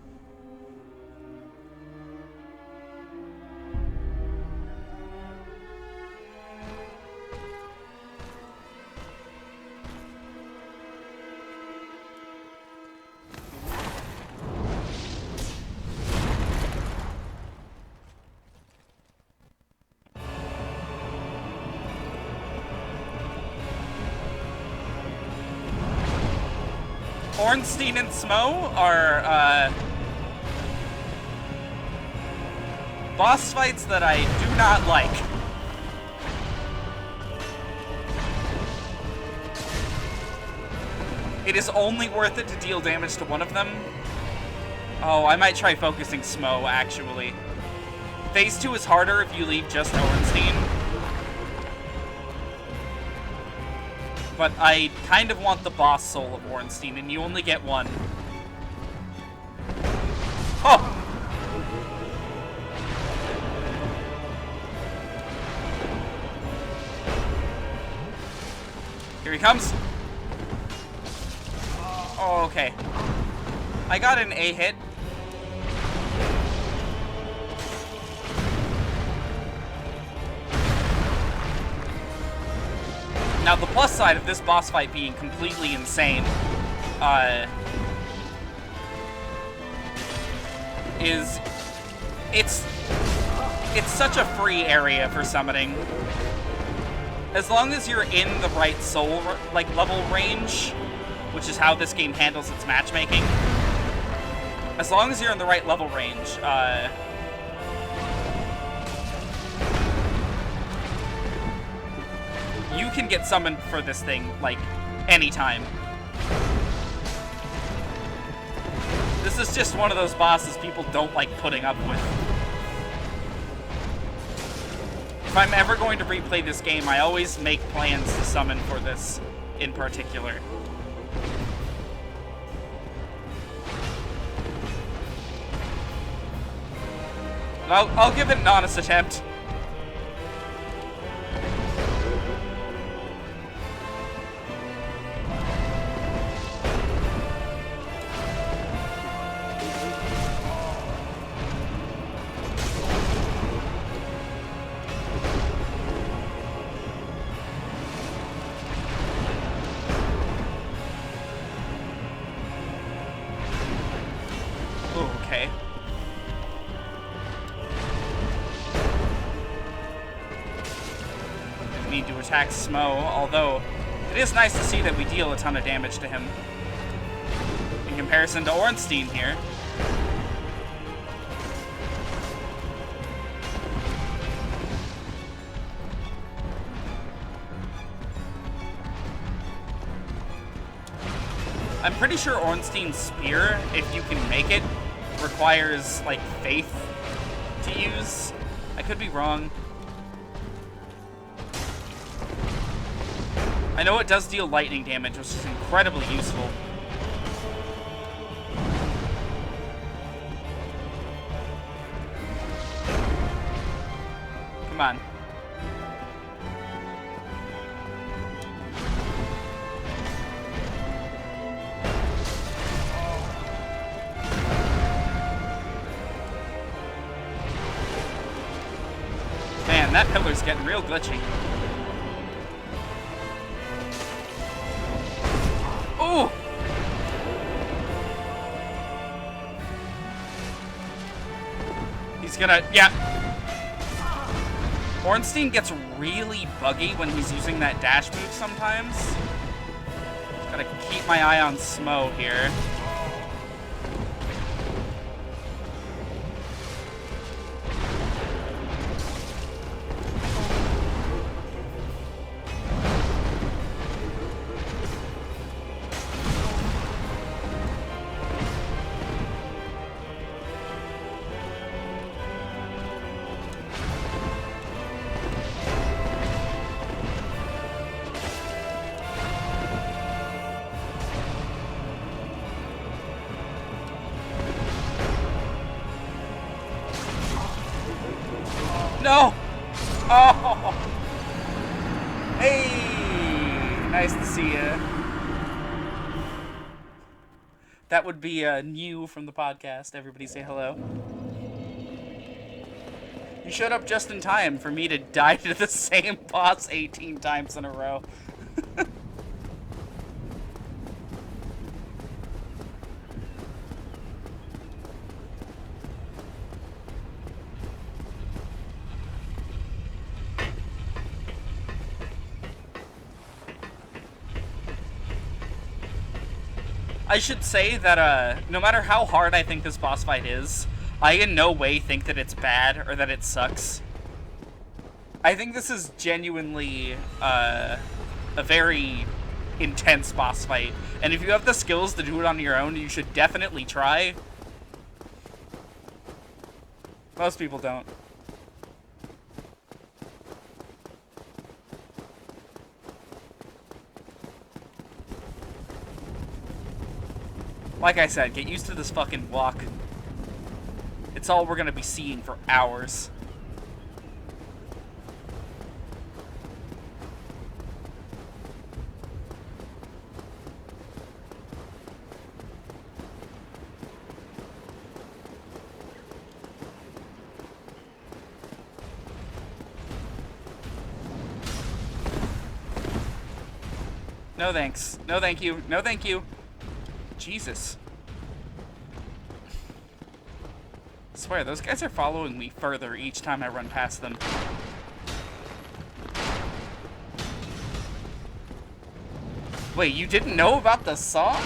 Ornstein and Smo are, boss fights that I do not like. It is only worth it to deal damage to one of them. Oh, I might try focusing Smo, actually. Phase 2 is harder if you leave just Ornstein. But I kind of want the boss soul of Ornstein, and you only get one. Oh! Here he comes. Oh, okay. I got an A hit. Now, the plus side of this boss fight being completely insane, is it's such a free area for summoning. As long as you're in the right soul, like, level range, which is how this game handles its matchmaking, as long as you're in the right level range, you can get summoned for this thing, like, anytime. This is just one of those bosses people don't like putting up with. If I'm ever going to replay this game, I always make plans to summon for this in particular. But I'll give it an honest attempt. Okay. Need to attack Smo, although it is nice to see that we deal a ton of damage to him in comparison to Ornstein here. I'm pretty sure Ornstein's spear, if you can make it, requires, like, faith to use. I could be wrong. I know it does deal lightning damage, which is incredibly useful. Come on. Man, that pillar's getting real glitchy. Ooh! He's gonna, yeah. Ornstein gets really buggy when he's using that dash move sometimes. Just gotta keep my eye on Smo here. No! Oh! Hey! Nice to see ya. That would be new from the podcast. Everybody say hello. You showed up just in time for me to die to the same boss 18 times in a row. I should say that, no matter how hard I think this boss fight is, I in no way think that it's bad or that it sucks. I think this is genuinely, a very intense boss fight. And if you have the skills to do it on your own, you should definitely try. Most people don't. Like I said, get used to this fucking walk. It's all we're gonna be seeing for hours. No thanks. No thank you. No thank you. Jesus. I swear, those guys are following me further each time I run past them. Wait, you didn't know about the song?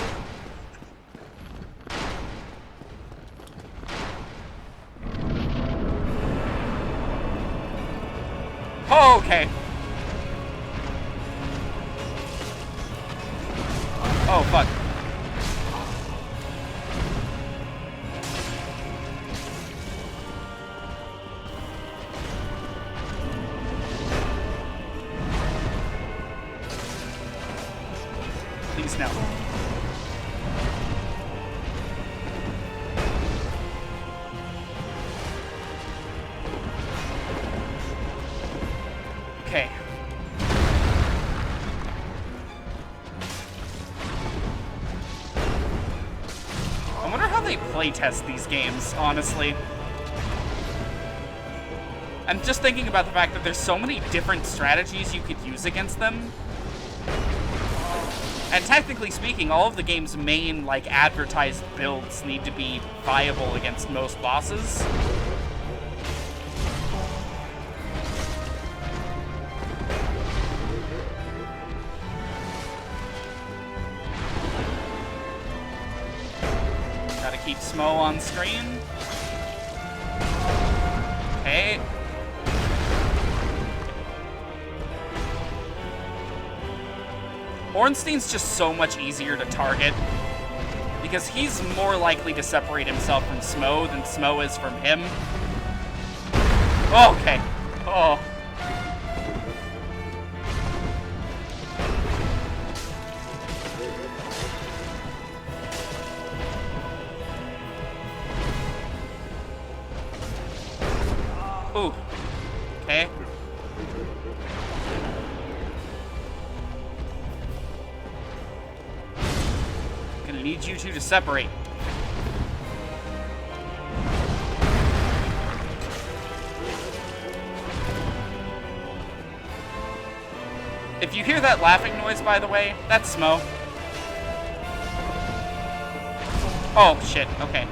Oh, okay. Oh, fuck. Please, no. Okay. I wonder how they playtest these games, honestly. I'm just thinking about the fact that there's so many different strategies you could use against them. And technically speaking, all of the game's main, like, advertised builds need to be viable against most bosses. Gotta keep Smo on screen. Okay. Ornstein's just so much easier to target Because he's more likely to separate himself from Smo than Smo is from him. Oh, okay. Oh. Ooh. Okay. Gonna need you two to separate. If you hear that laughing noise, by the way, that's Smo. Oh, shit. Okay.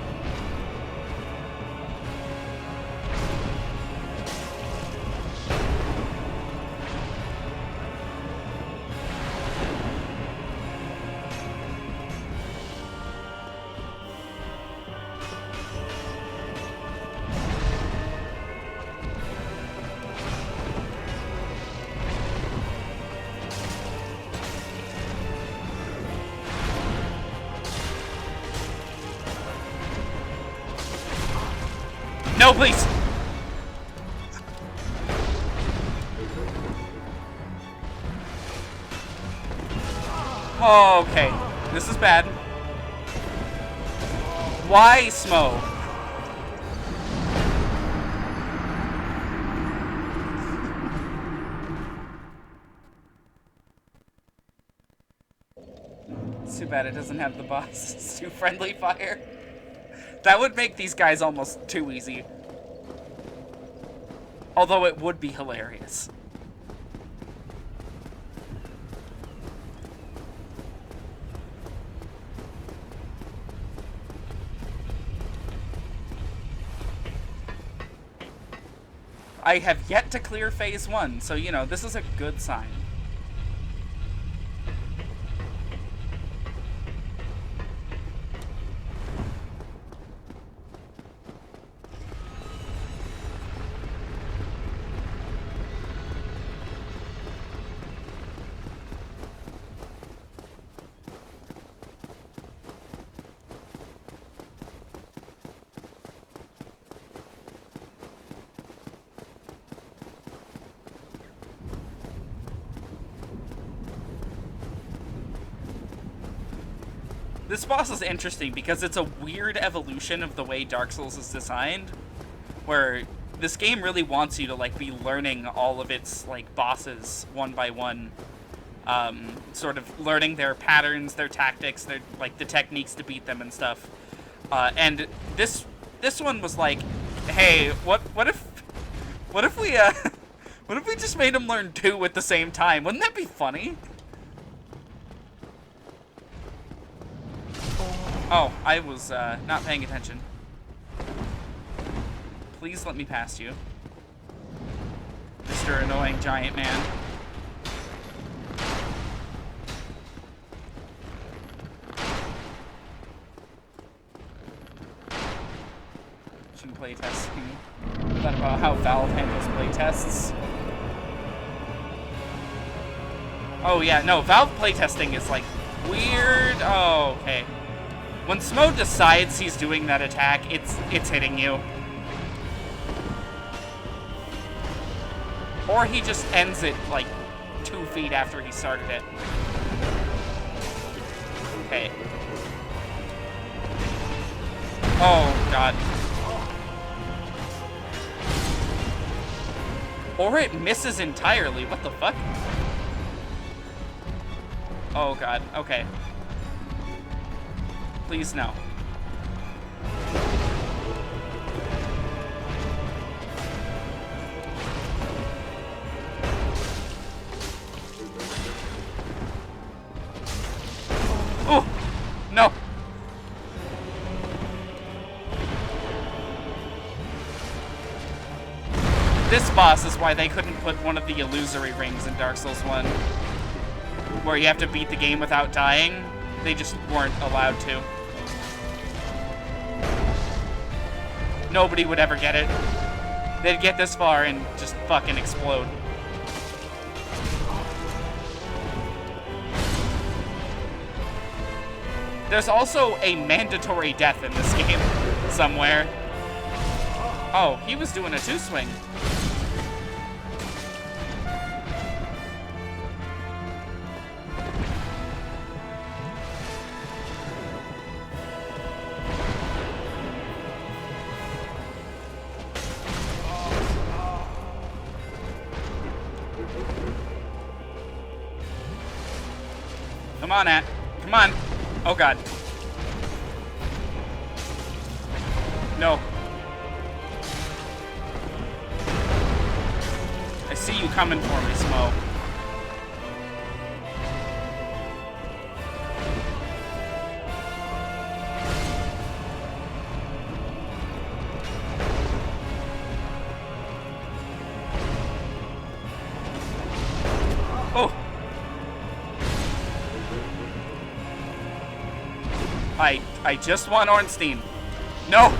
No, please! Oh, okay. This is bad. Why Smo? It's too bad it doesn't have the boss. It's too friendly fire. That would make these guys almost too easy. Although it would be hilarious. I have yet to clear phase 1, so you know, this is a good sign. This boss is interesting because it's a weird evolution of the way Dark Souls is designed, where this game really wants you to like be learning all of its like bosses one by one, sort of learning their patterns, their tactics, their like the techniques to beat them and stuff. And this one was like, hey, what if we what if we just made him learn 2 at the same time? Wouldn't that be funny? Oh, I was not paying attention. Please let me past you, Mr. Annoying Giant Man. Playtesting. That about how Valve handles playtests. Oh yeah, no, Valve playtesting is like weird. Oh, okay. When Smo decides he's doing that attack, it's hitting you. Or he just ends it like 2 feet after he started it. Okay. Oh god. Or it misses entirely. What the fuck? Oh god. Okay. Please no. Oh! No! This boss is why they couldn't put one of the illusory rings in Dark Souls 1. Where you have to beat the game without dying. They just weren't allowed to. Nobody would ever get it. They'd get this far and just fucking explode. There's also a mandatory death in this game somewhere. Oh, he was doing a two-swing. Come on, At. Come on. Oh, God. No. I see you coming for me, Smo. Oh. I just want Ornstein. No.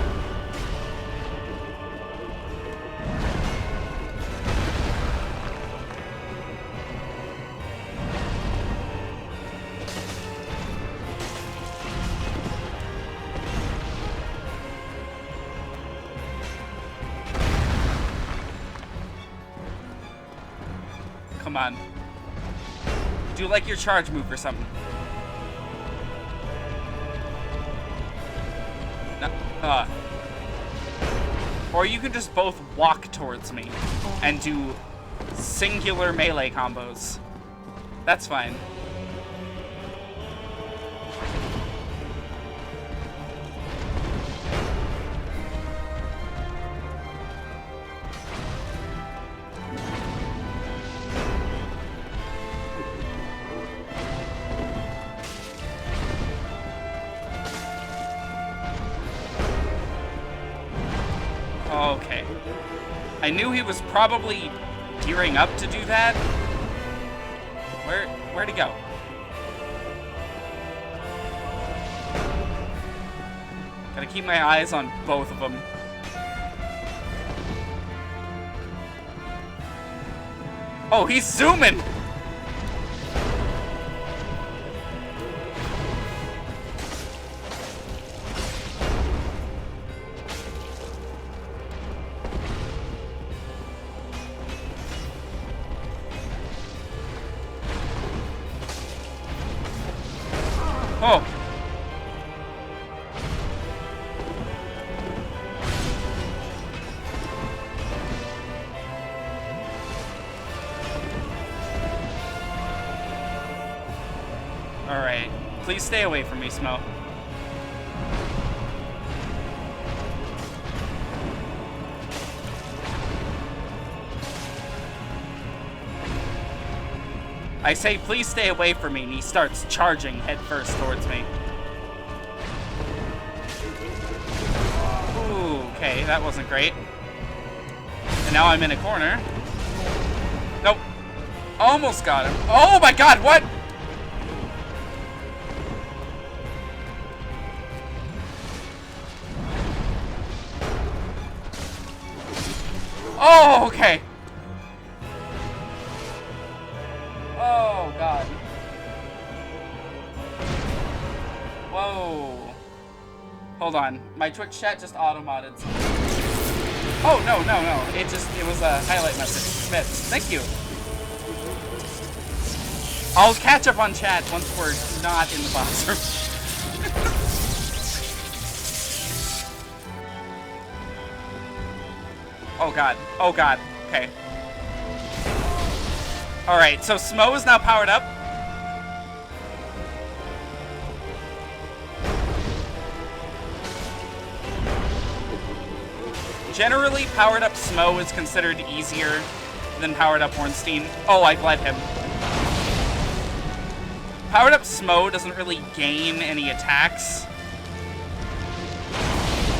Come on. Do like your charge move or something. No, or you can just both walk towards me and do singular melee combos. That's fine. Okay. I knew he was probably gearing up to do that. Where'd he go? Gotta keep my eyes on both of them. Oh, he's zooming! Oh. All right. Please stay away from me, Smo. I say, please stay away from me, and he starts charging headfirst towards me. Ooh, okay, that wasn't great. And now I'm in a corner. Nope. Almost got him. Oh my god, what? Oh, okay. Oh, God. Whoa. Hold on. My Twitch chat just auto-modded. Oh, no. It was a highlight message. Smith, thank you. I'll catch up on chat once we're not in the boss room. Oh, God. Oh, God. Okay. Alright, so Smo is now powered up. Generally, powered up Smo is considered easier than powered up Ornstein. Oh, I bled him. Powered up Smo doesn't really gain any attacks.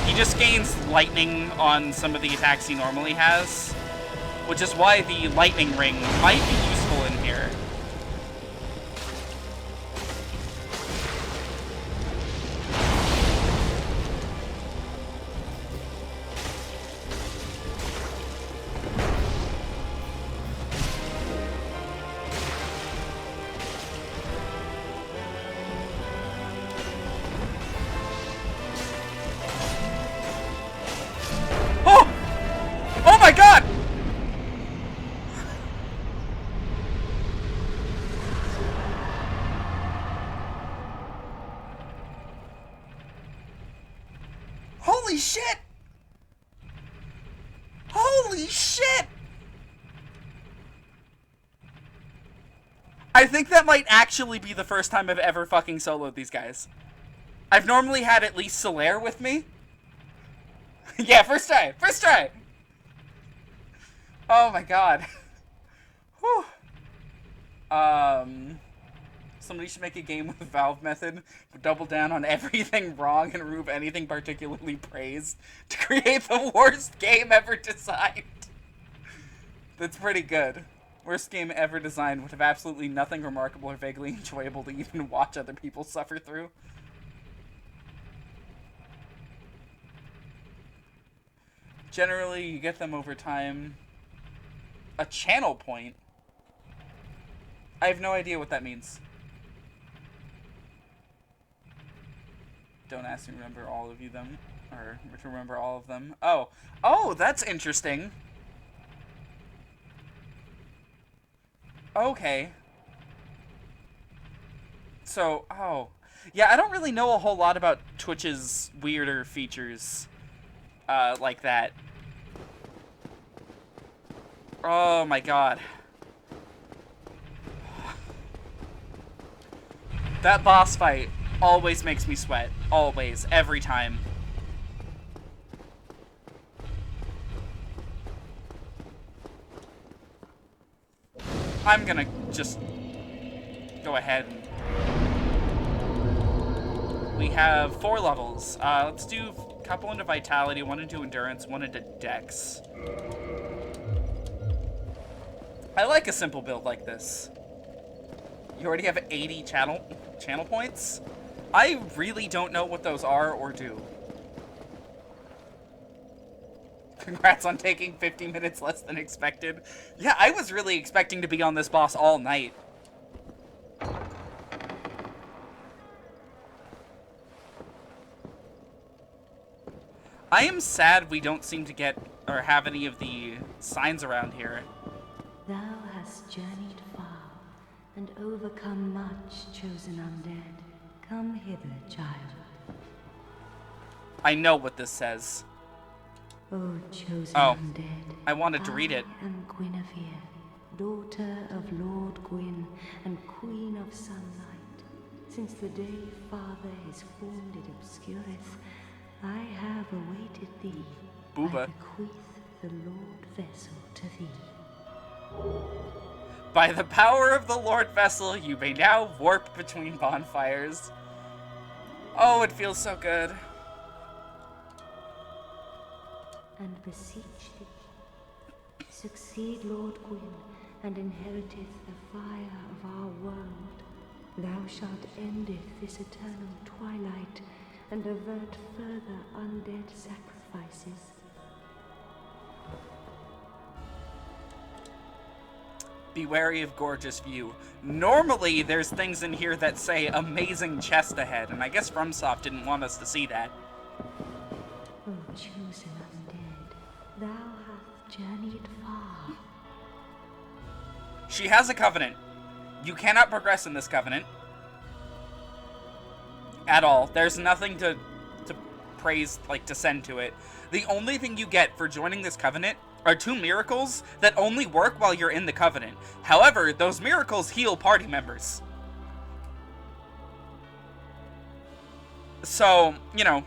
He just gains lightning on some of the attacks he normally has, which is why the lightning ring might be useful in here. Holy shit! Holy shit! I think that might actually be the first time I've ever fucking soloed these guys. I've normally had at least Solaire with me. Yeah, first try. First try. Oh my god. Whew. Somebody should make a game with Valve method, double down on everything wrong and remove anything particularly praised to create the worst game ever designed. That's pretty good. Worst game ever designed would have absolutely nothing remarkable or vaguely enjoyable to even watch other people suffer through. Generally, you get them over time. A channel point? I have no idea what that means. Don't ask me to remember all of them. Or to remember all of them. Oh. Oh, that's interesting. Okay. So, oh. Yeah, I don't really know a whole lot about Twitch's weirder features. Like that. Oh my god. That boss fight always makes me sweat. Always. Every time. I'm gonna just go ahead and... We have 4 levels. Let's do a couple into Vitality, 1 into Endurance, 1 into Dex. I like a simple build like this. You already have 80 channel points? I really don't know what those are or do. Congrats on taking 50 minutes less than expected. Yeah, I was really expecting to be on this boss all night. I am sad we don't seem to get or have any of the signs around here. Thou hast journeyed far and overcome much, chosen undead. Come hither, child. I know what this says. O chosen undead. I wanted to read it. I am Guinevere, daughter of Lord Gwyn and Queen of Sunlight. Since the day Father his form did obscureth, I have awaited thee. Booba. I bequeath the Lord Vessel to thee. By the power of the Lord Vessel, you may now warp between bonfires. Oh, it feels so good. And beseech thee, succeed Lord Gwyn, and inheriteth the fire of our world. Thou shalt endeth this eternal twilight, and avert further undead sacrifices. Be wary of gorgeous view. Normally, there's things in here that say amazing chest ahead, and I guess FromSoft didn't want us to see that. O chosen undead, thou hast journeyed far. She has a covenant. You cannot progress in this covenant. At all. There's nothing to praise, like, to send to it. The only thing you get for joining this covenant are 2 miracles that only work while you're in the covenant. However, those miracles heal party members. So, you know,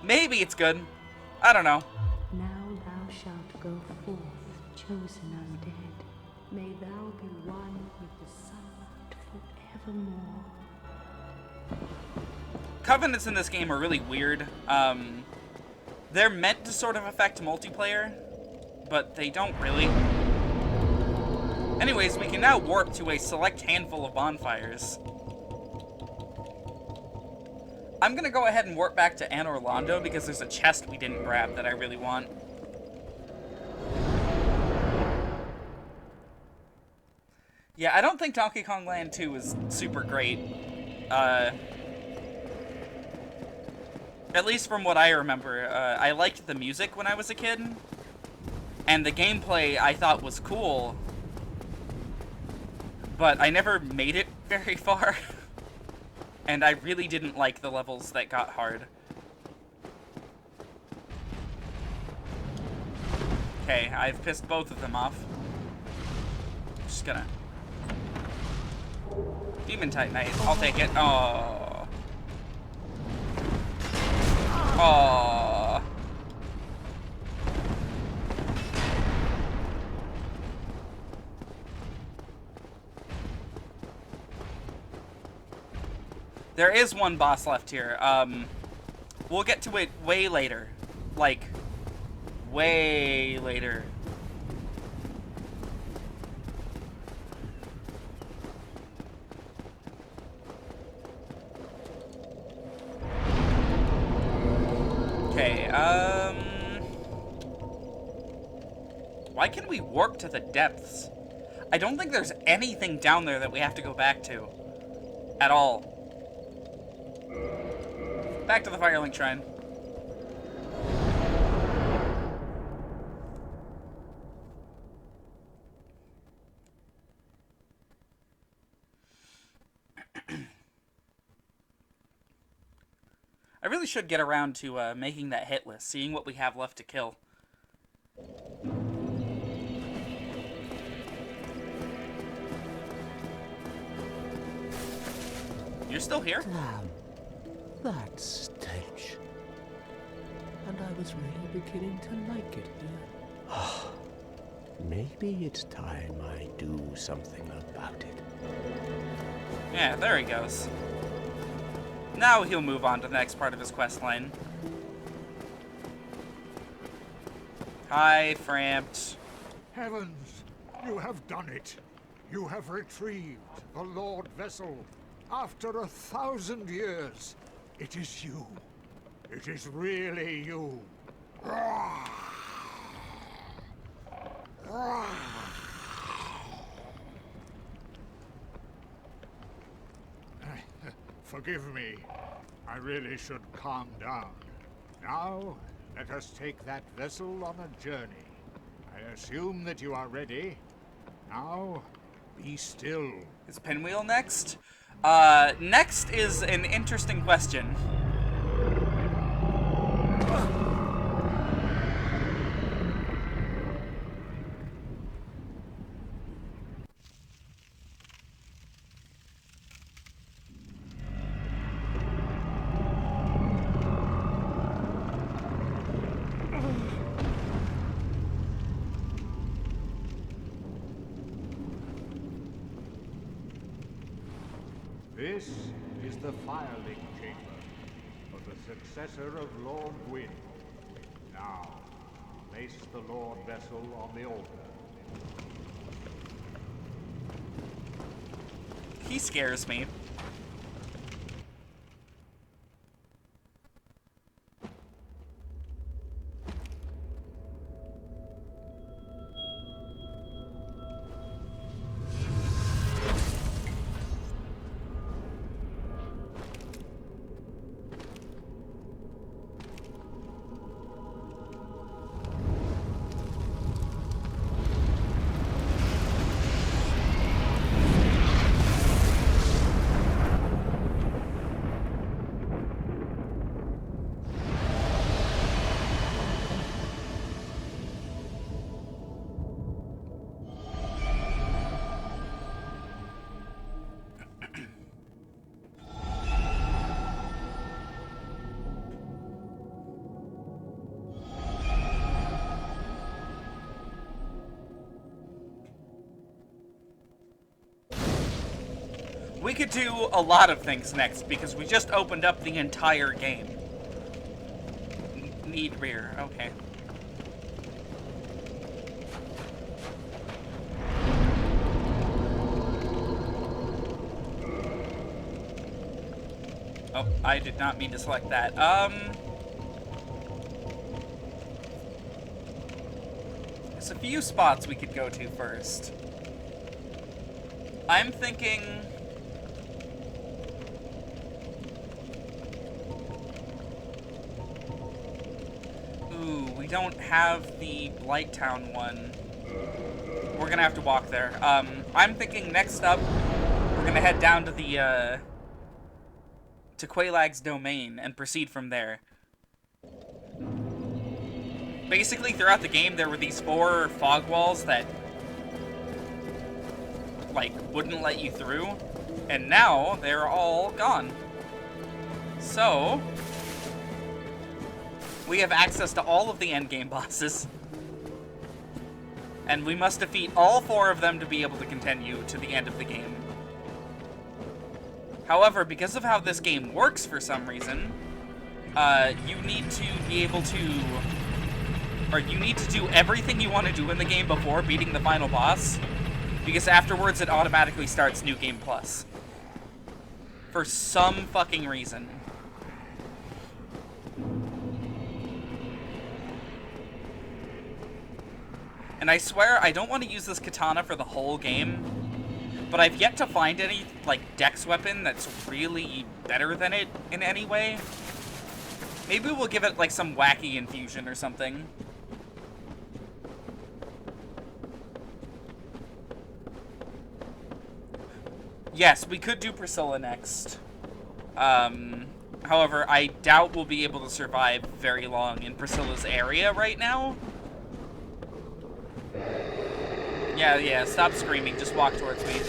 maybe it's good. I don't know. Now thou shalt go forth, chosen undead. May thou be one with the sunlight forevermore. Covenants in this game are really weird. They're meant to sort of affect multiplayer, but they don't really. Anyways, we can now warp to a select handful of bonfires. I'm gonna go ahead and warp back to Anne Orlando because there's a chest we didn't grab that I really want. Yeah, I don't think Donkey Kong Land 2 is super great. At least from what I remember. I liked the music when I was a kid. And the gameplay I thought was cool. But I never made it very far. And I really didn't like the levels that got hard. Okay, I've pissed both of them off. Just gonna... Demon Titanite, I'll take it. Oh. Oh. There is one boss left here. We'll get to it way later. Like, way later. Okay, why can we warp to the depths? I don't think there's anything down there that we have to go back to. At all. Back to the Firelink Shrine. I really should get around to making that hit list, seeing what we have left to kill. You're still here? Damn, that stench. And I was really beginning to like it here. Maybe it's time I do something about it. Yeah, there he goes. Now he'll move on to the next part of his quest line. Hi, Frampt. Heavens, you have done it. You have retrieved the Lord Vessel. After 1,000 years, it is you. It is really you. Forgive me. I really should calm down. Now, let us take that vessel on a journey. I assume that you are ready. Now, be still. Is Pinwheel next? Next is an interesting question. This is the Firelink Chamber for the successor of Lord Gwyn. Now, place the Lord Vessel on the altar. He scares me. We could do a lot of things next because we just opened up the entire game. Need rear, okay. Oh, I did not mean to select that. There's a few spots we could go to first. I'm thinking... Ooh, we don't have the Blighttown one. We're gonna have to walk there. I'm thinking next up, we're gonna head down to the, to Quelaag's domain and proceed from there. Basically, throughout the game, there were these 4 fog walls that, like, wouldn't let you through, and now they're all gone. So, we have access to all of the endgame bosses, and we must defeat all 4 of them to be able to continue to the end of the game. However, because of how this game works for some reason, you need to be able to, or you need to do everything you want to do in the game before beating the final boss, because afterwards it automatically starts New Game Plus. For some fucking reason. And I swear, I don't want to use this katana for the whole game, but I've yet to find any, like, dex weapon that's really better than it in any way. Maybe we'll give it, like, some wacky infusion or something. Yes, we could do Priscilla next. However, I doubt we'll be able to survive very long in Priscilla's area right now. Yeah, stop screaming. Just walk towards me.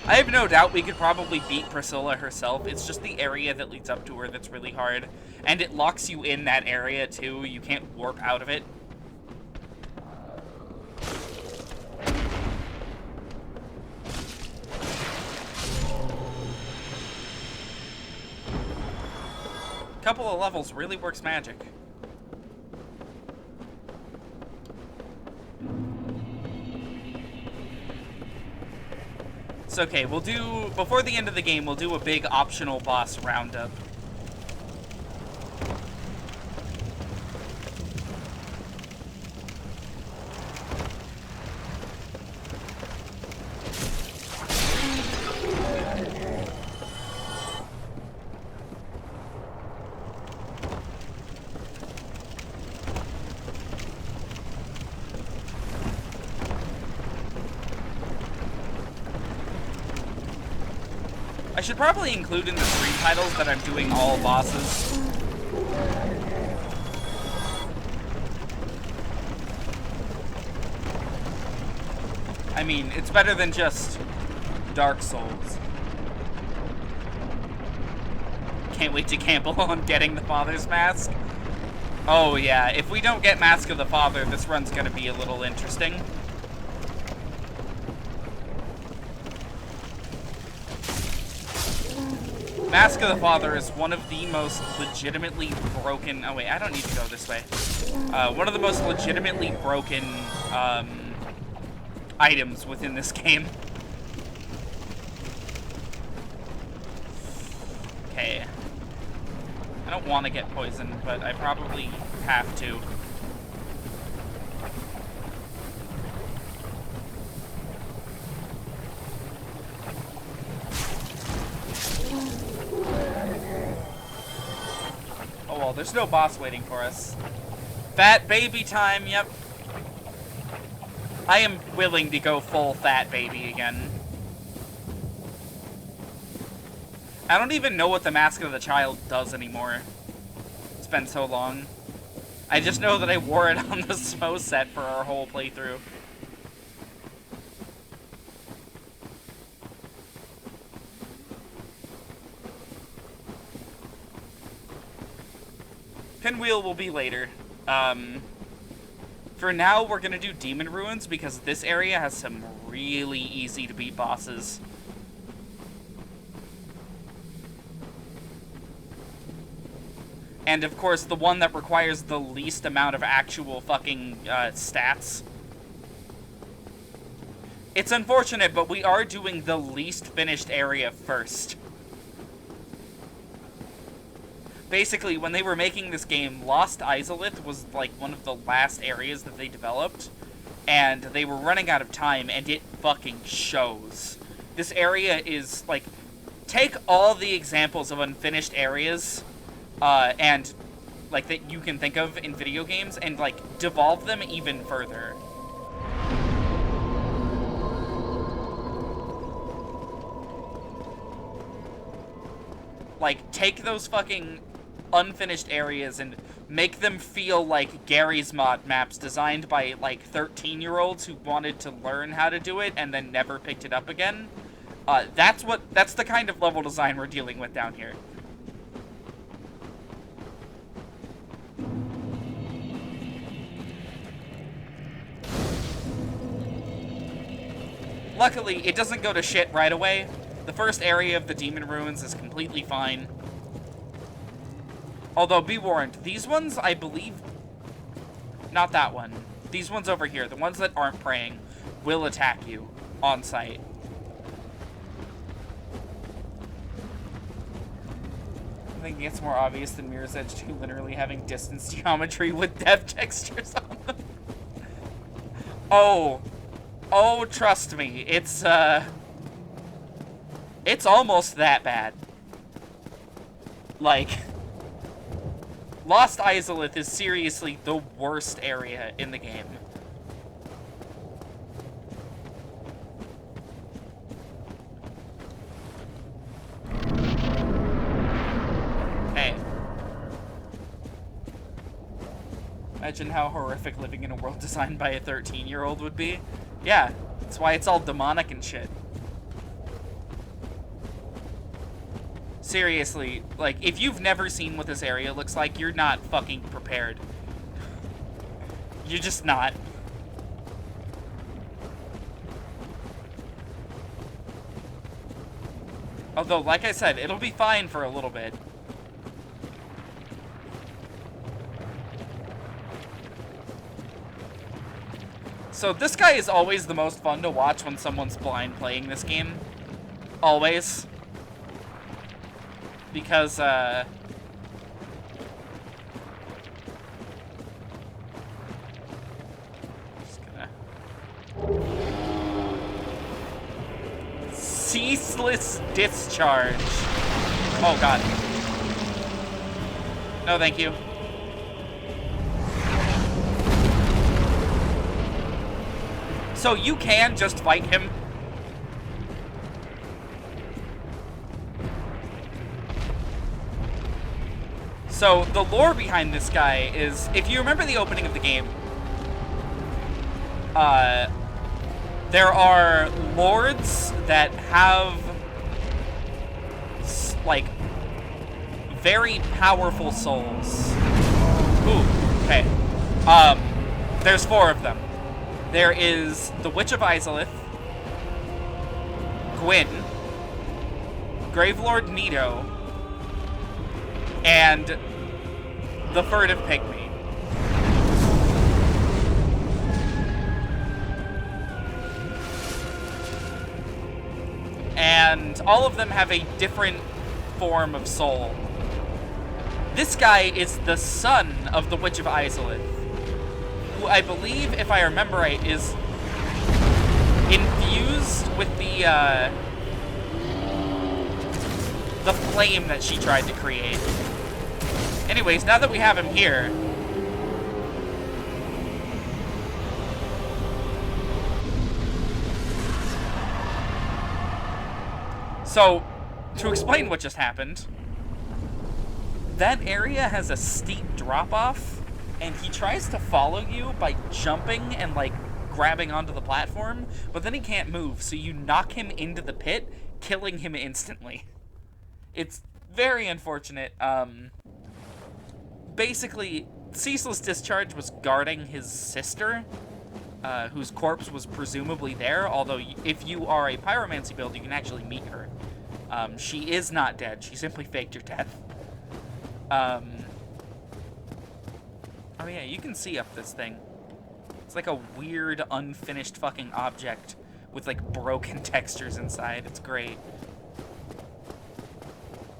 I have no doubt we could probably beat Priscilla herself. It's just the area that leads up to her that's really hard. And it locks you in that area, too. You can't warp out of it. Couple of levels really works magic. It's okay, we'll do, before the end of the game, we'll do a big optional boss roundup. I should probably include in the stream titles that I'm doing all bosses. I mean, it's better than just Dark Souls. Can't wait to gamble on getting the Father's Mask. Oh yeah, if we don't get Mask of the Father, this run's gonna be a little interesting. Mask of the Father is one of the most legitimately broken... Oh wait, I don't need to go this way. One of the most legitimately broken items within this game. Okay. I don't want to get poisoned, but I probably have to. Oh well, there's no boss waiting for us. Fat baby time, yep. I am willing to go full fat baby again. I don't even know what the Mask of the Child does anymore. It's been so long. I just know that I wore it on the Smo set for our whole playthrough. Pinwheel will be later. For now, we're gonna do Demon Ruins because this area has some really easy to beat bosses. And of course, the one that requires the least amount of actual fucking stats. It's unfortunate, but we are doing the least finished area first. Basically, when they were making this game, Lost Izalith was like one of the last areas that they developed, and they were running out of time, and it fucking shows. this area is, like, take all the examples of unfinished areas, and, like, that you can think of in video games, and, like, devolve them even further. Like, take those fucking unfinished areas and make them feel like Gary's Mod maps designed by, like, 13-year-olds who wanted to learn how to do it and then never picked it up again. That's the kind of level design we're dealing with down here. Luckily, it doesn't go to shit right away. The first area of the Demon Ruins is completely fine. Although, be warned, these ones, I believe... Not that one. These ones over here, the ones that aren't praying, will attack you on sight. I think it gets more obvious than Mirror's Edge 2 literally having distance geometry with depth textures on them. Oh, trust me, it's almost that bad. Like, Lost Izalith is seriously the worst area in the game. Hey. Imagine how horrific living in a world designed by a 13-year-old would be. Yeah, that's why it's all demonic and shit. Seriously, like, if you've never seen what this area looks like, you're not fucking prepared. You're just not. Although, like I said, it'll be fine for a little bit. So this guy is always the most fun to watch when someone's blind playing this game. Always. Because, just gonna... Ceaseless discharge. Oh, God. No, thank you. So you can just fight him. So, the lore behind this guy is, if you remember the opening of the game, there are lords that have, like, very powerful souls. Ooh, okay. There's 4 of them. There is the Witch of Izalith, Gwyn, Gravelord Nito, and the Furtive Pygmy. And all of them have a different form of soul. This guy is the son of the Witch of Izalith, who I believe, if I remember right, is infused with the flame that she tried to create. Anyways, now that we have him here, so, to explain what just happened, that area has a steep drop-off, and he tries to follow you by jumping and, like, grabbing onto the platform, but then he can't move, so you knock him into the pit, killing him instantly. It's very unfortunate. Basically, Ceaseless Discharge was guarding his sister, whose corpse was presumably there, although if you are a pyromancy build, you can actually meet her. She is not dead. She simply faked her death. Oh yeah, you can see up this thing. It's like a weird, unfinished fucking object with, like, broken textures inside. It's great.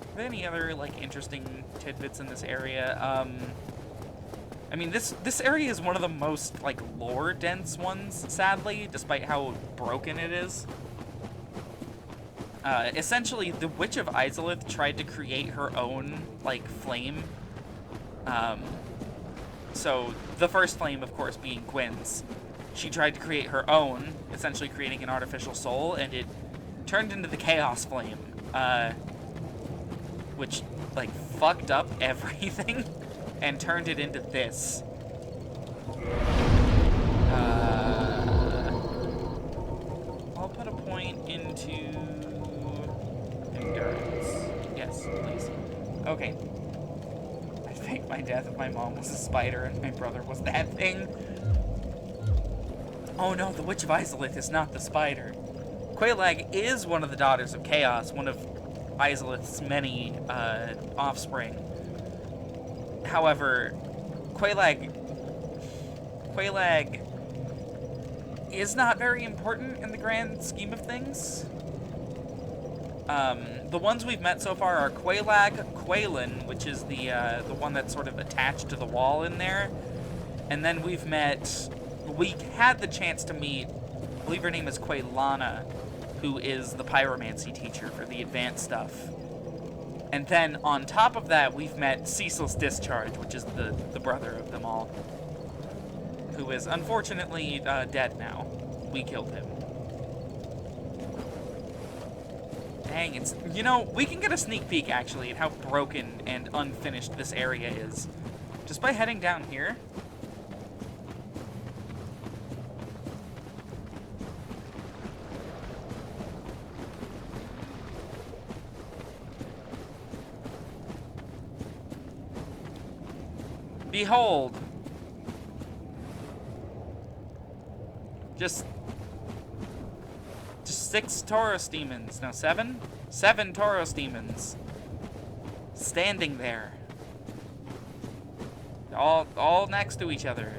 Are there any other, like, interesting tidbits in this area? I mean, this area is one of the most, like, lore-dense ones, sadly, despite how broken it is. Essentially, the Witch of Izalith tried to create her own, like, flame. So, the first flame, of course, being Gwyn's. She tried to create her own, essentially creating an artificial soul, and it turned into the Chaos Flame, which, like, fucked up everything and turned it into this. I'll put a point into endurance. Yes, please. Okay. I faked my death if my mom was a spider and my brother was that thing. Oh no, the Witch of Izalith is not the spider. Quelaag is one of the Daughters of Chaos, one of Izalith's many offspring. However, Quelaag is not very important in the grand scheme of things. The ones we've met so far are Quelaag, Qualan, which is the one that's sort of attached to the wall in there, and then we had the chance to meet, I believe her name is Quaylana, who is the pyromancy teacher for the advanced stuff. And then on top of that, we've met Cecil's Discharge, which is the brother of them all, who is unfortunately dead now. We killed him. Dang, it's... You know, we can get a sneak peek, actually, at how broken and unfinished this area is. Just by heading down here. Behold! Just 6 Tauros demons. No, 7? 7 Tauros demons. Standing there. All next to each other.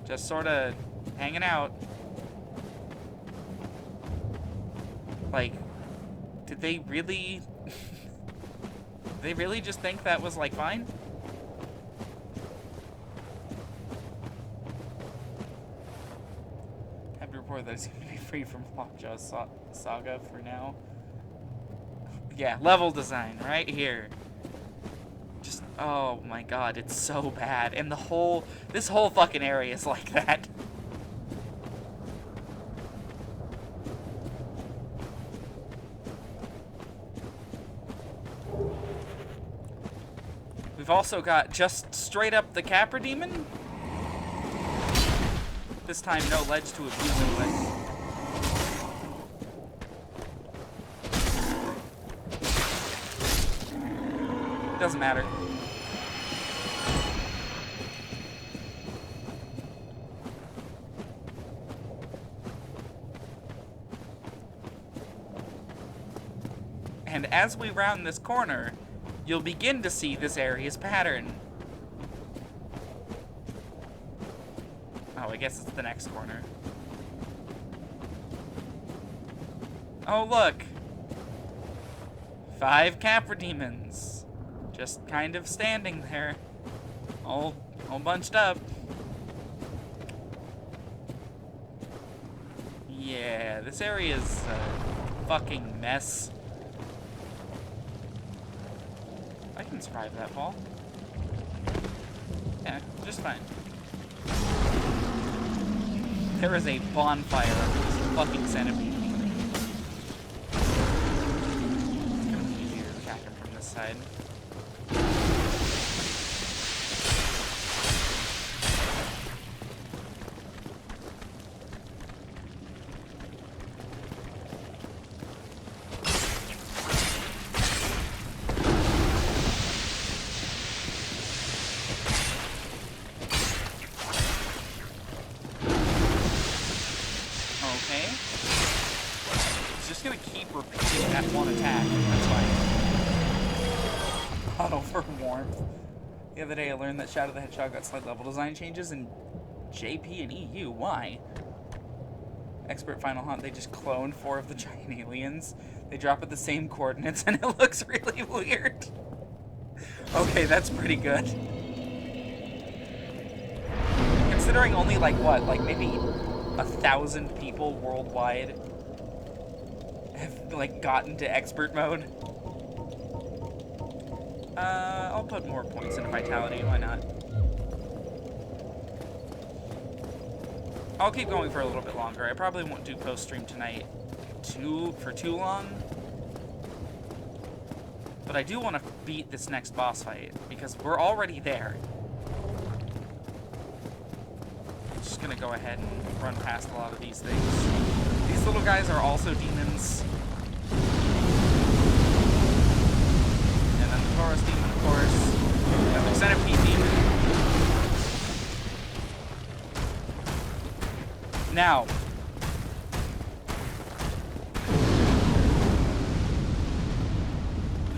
Just sort of hanging out. Like, did they really... they really just think that was, like, fine? That I seem to be free from Lockjaw's saga for now. Yeah, level design right here. Just, oh my god, it's so bad. And this whole fucking area is like that. We've also got just straight up the Capra Demon. This time, no ledge to abuse it with. Doesn't matter. And as we round this corner, you'll begin to see this area's pattern. Oh, I guess it's the next corner. Oh, look! 5 Capra Demons. Just kind of standing there. All bunched up. Yeah, this area is a fucking mess. I can survive that fall. Yeah, just fine. There is a bonfire of this fucking centipede. It's gonna be easier to attack him from this side. The other day I learned that Shadow the Hedgehog got slight level design changes in JP and EU. Why? Expert Final Hunt, they just cloned 4 of the giant aliens. They drop at the same coordinates and it looks really weird. Okay, that's pretty good. Considering only like what, like maybe 1,000 people worldwide have, like, gotten to expert mode. I'll put more points into vitality, why not? I'll keep going for a little bit longer. I probably won't do post-stream tonight for too long. But I do want to beat this next boss fight, because we're already there. I'm just gonna go ahead and run past a lot of these things. These little guys are also demons. And then the Taurus demon, of course. And the Centipede demon. Now,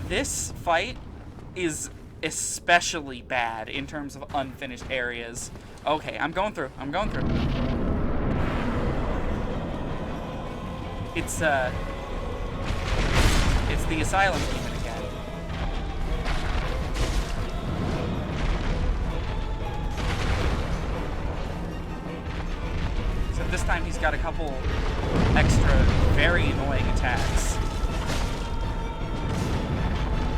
this fight is especially bad in terms of unfinished areas. Okay, I'm going through. It's the Asylum demon again. So this time he's got a couple extra very annoying attacks.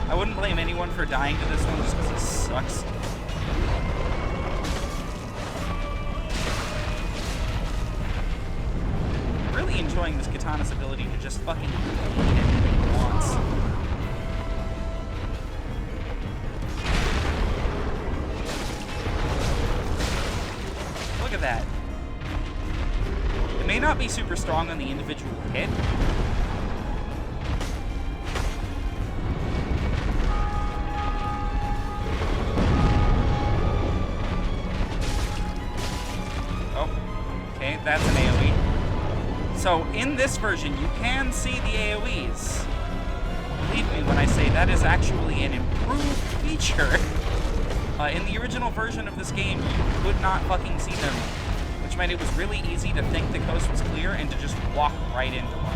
I wouldn't blame anyone for dying to this one just because it sucks. Really enjoying this Katana's ability to just fucking hit anything it wants. Look at that. It may not be super strong on the individual hit, that's an AoE. So in this version, you can see the AoEs. Believe me when I say that is actually an improved feature. In the original version of this game, you could not fucking see them, which meant it was really easy to think the coast was clear and to just walk right into one.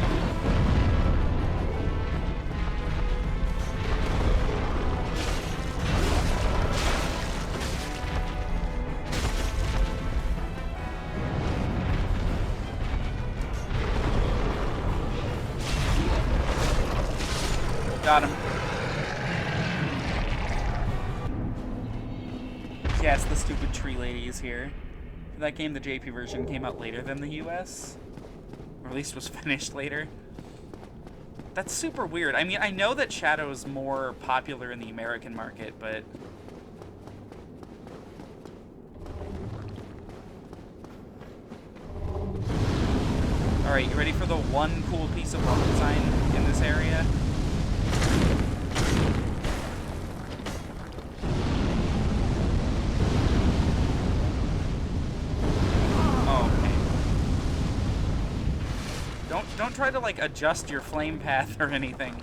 Got him. Yeah, it's the stupid tree ladies here. That game, the JP version, came out later than the US. Or at least was finished later. That's super weird. I mean, I know that Shadow is more popular in the American market, but... Alright, you ready for the one cool piece of level design in this area? Don't try to, like, adjust your flame path or anything.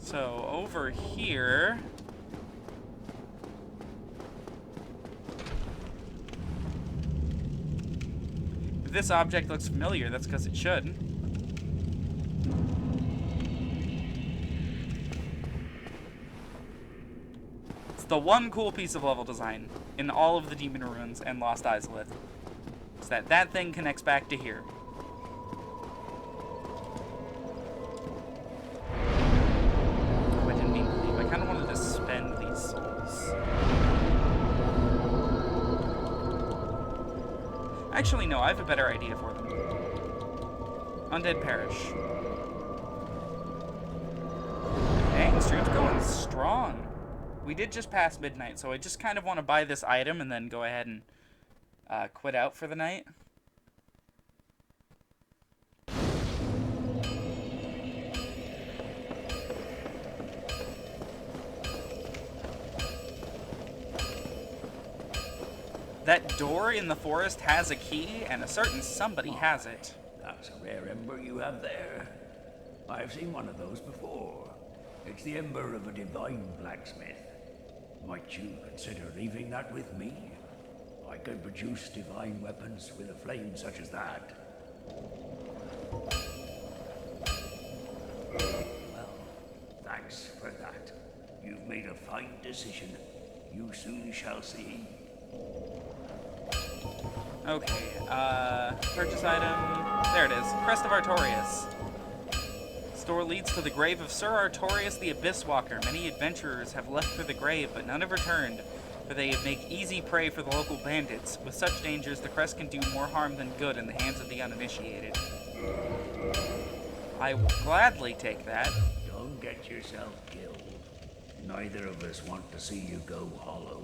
So, over here... If this object looks familiar, that's because it should. The one cool piece of level design in all of the Demon Ruins and Lost Izalith is that that thing connects back to here. Oh, I didn't mean to leave. I kind of wanted to spend these souls. Actually, no, I have a better idea for them. Undead Parish. Dang, stream's going strong. We did just pass midnight, so I just kind of want to buy this item and then go ahead and quit out for the night. That door in the forest has a key, and a certain somebody has it. That's a rare ember you have there. I've seen one of those before. It's the ember of a divine blacksmith. Might you consider leaving that with me? I can produce divine weapons with a flame such as that. Well, thanks. thanks for that. You've made a fine decision. You soon shall see. Okay, purchase item. There it is. Crest of Artorias. Store leads to the grave of Sir Artorias the Abyss Walker. Many adventurers have left for the grave, but none have returned, for they make easy prey for the local bandits. With such dangers, the crest can do more harm than good in the hands of the uninitiated. I will gladly take that. Don't get yourself killed. Neither of us want to see you go hollow.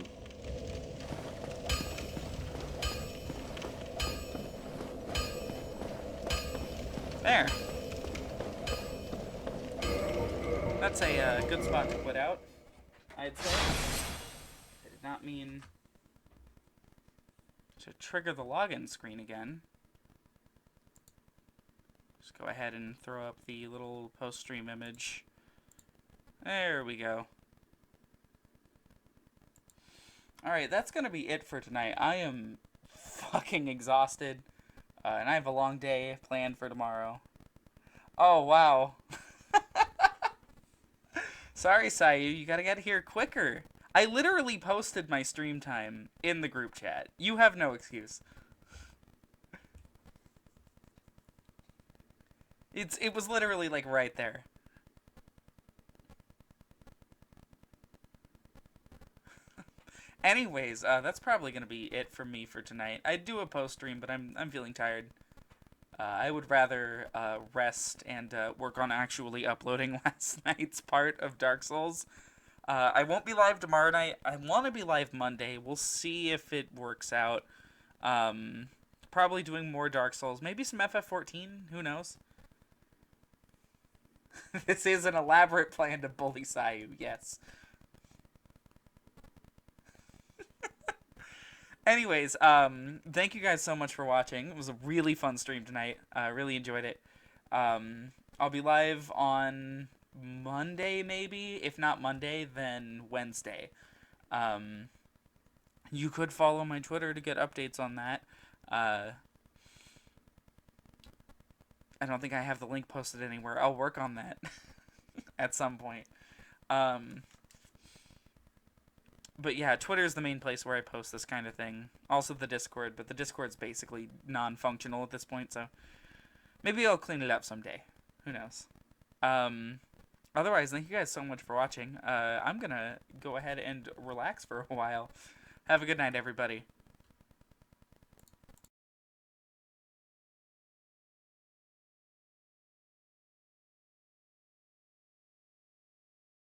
There. That's a good spot to put out, I'd say. I did not mean to trigger the login screen again. Just go ahead and throw up the little post-stream image. There we go. Alright, that's gonna be it for tonight. I am fucking exhausted. And I have a long day planned for tomorrow. Oh, wow. Sorry, Sayu, you gotta get here quicker. I literally posted my stream time in the group chat. You have no excuse. It was literally, like, right there. Anyways, that's probably gonna be it for me for tonight. I'd do a post stream, but I'm feeling tired. I would rather rest and work on actually uploading last night's part of Dark Souls. I won't be live tomorrow night. I want to be live Monday. We'll see if it works out. Probably doing more Dark Souls. Maybe some FF14. Who knows? This is an elaborate plan to bully Sayu. Yes. Anyways, thank you guys so much for watching. It was a really fun stream tonight. I really enjoyed it. I'll be live on Monday, maybe. If not Monday, then Wednesday. You could follow my Twitter to get updates on that. I don't think I have the link posted anywhere. I'll work on that at some point. But yeah, Twitter is the main place where I post this kind of thing. Also the Discord, but the Discord's basically non-functional at this point, so maybe I'll clean it up someday. Who knows? Otherwise, thank you guys so much for watching. I'm gonna go ahead and relax for a while. Have a good night, everybody.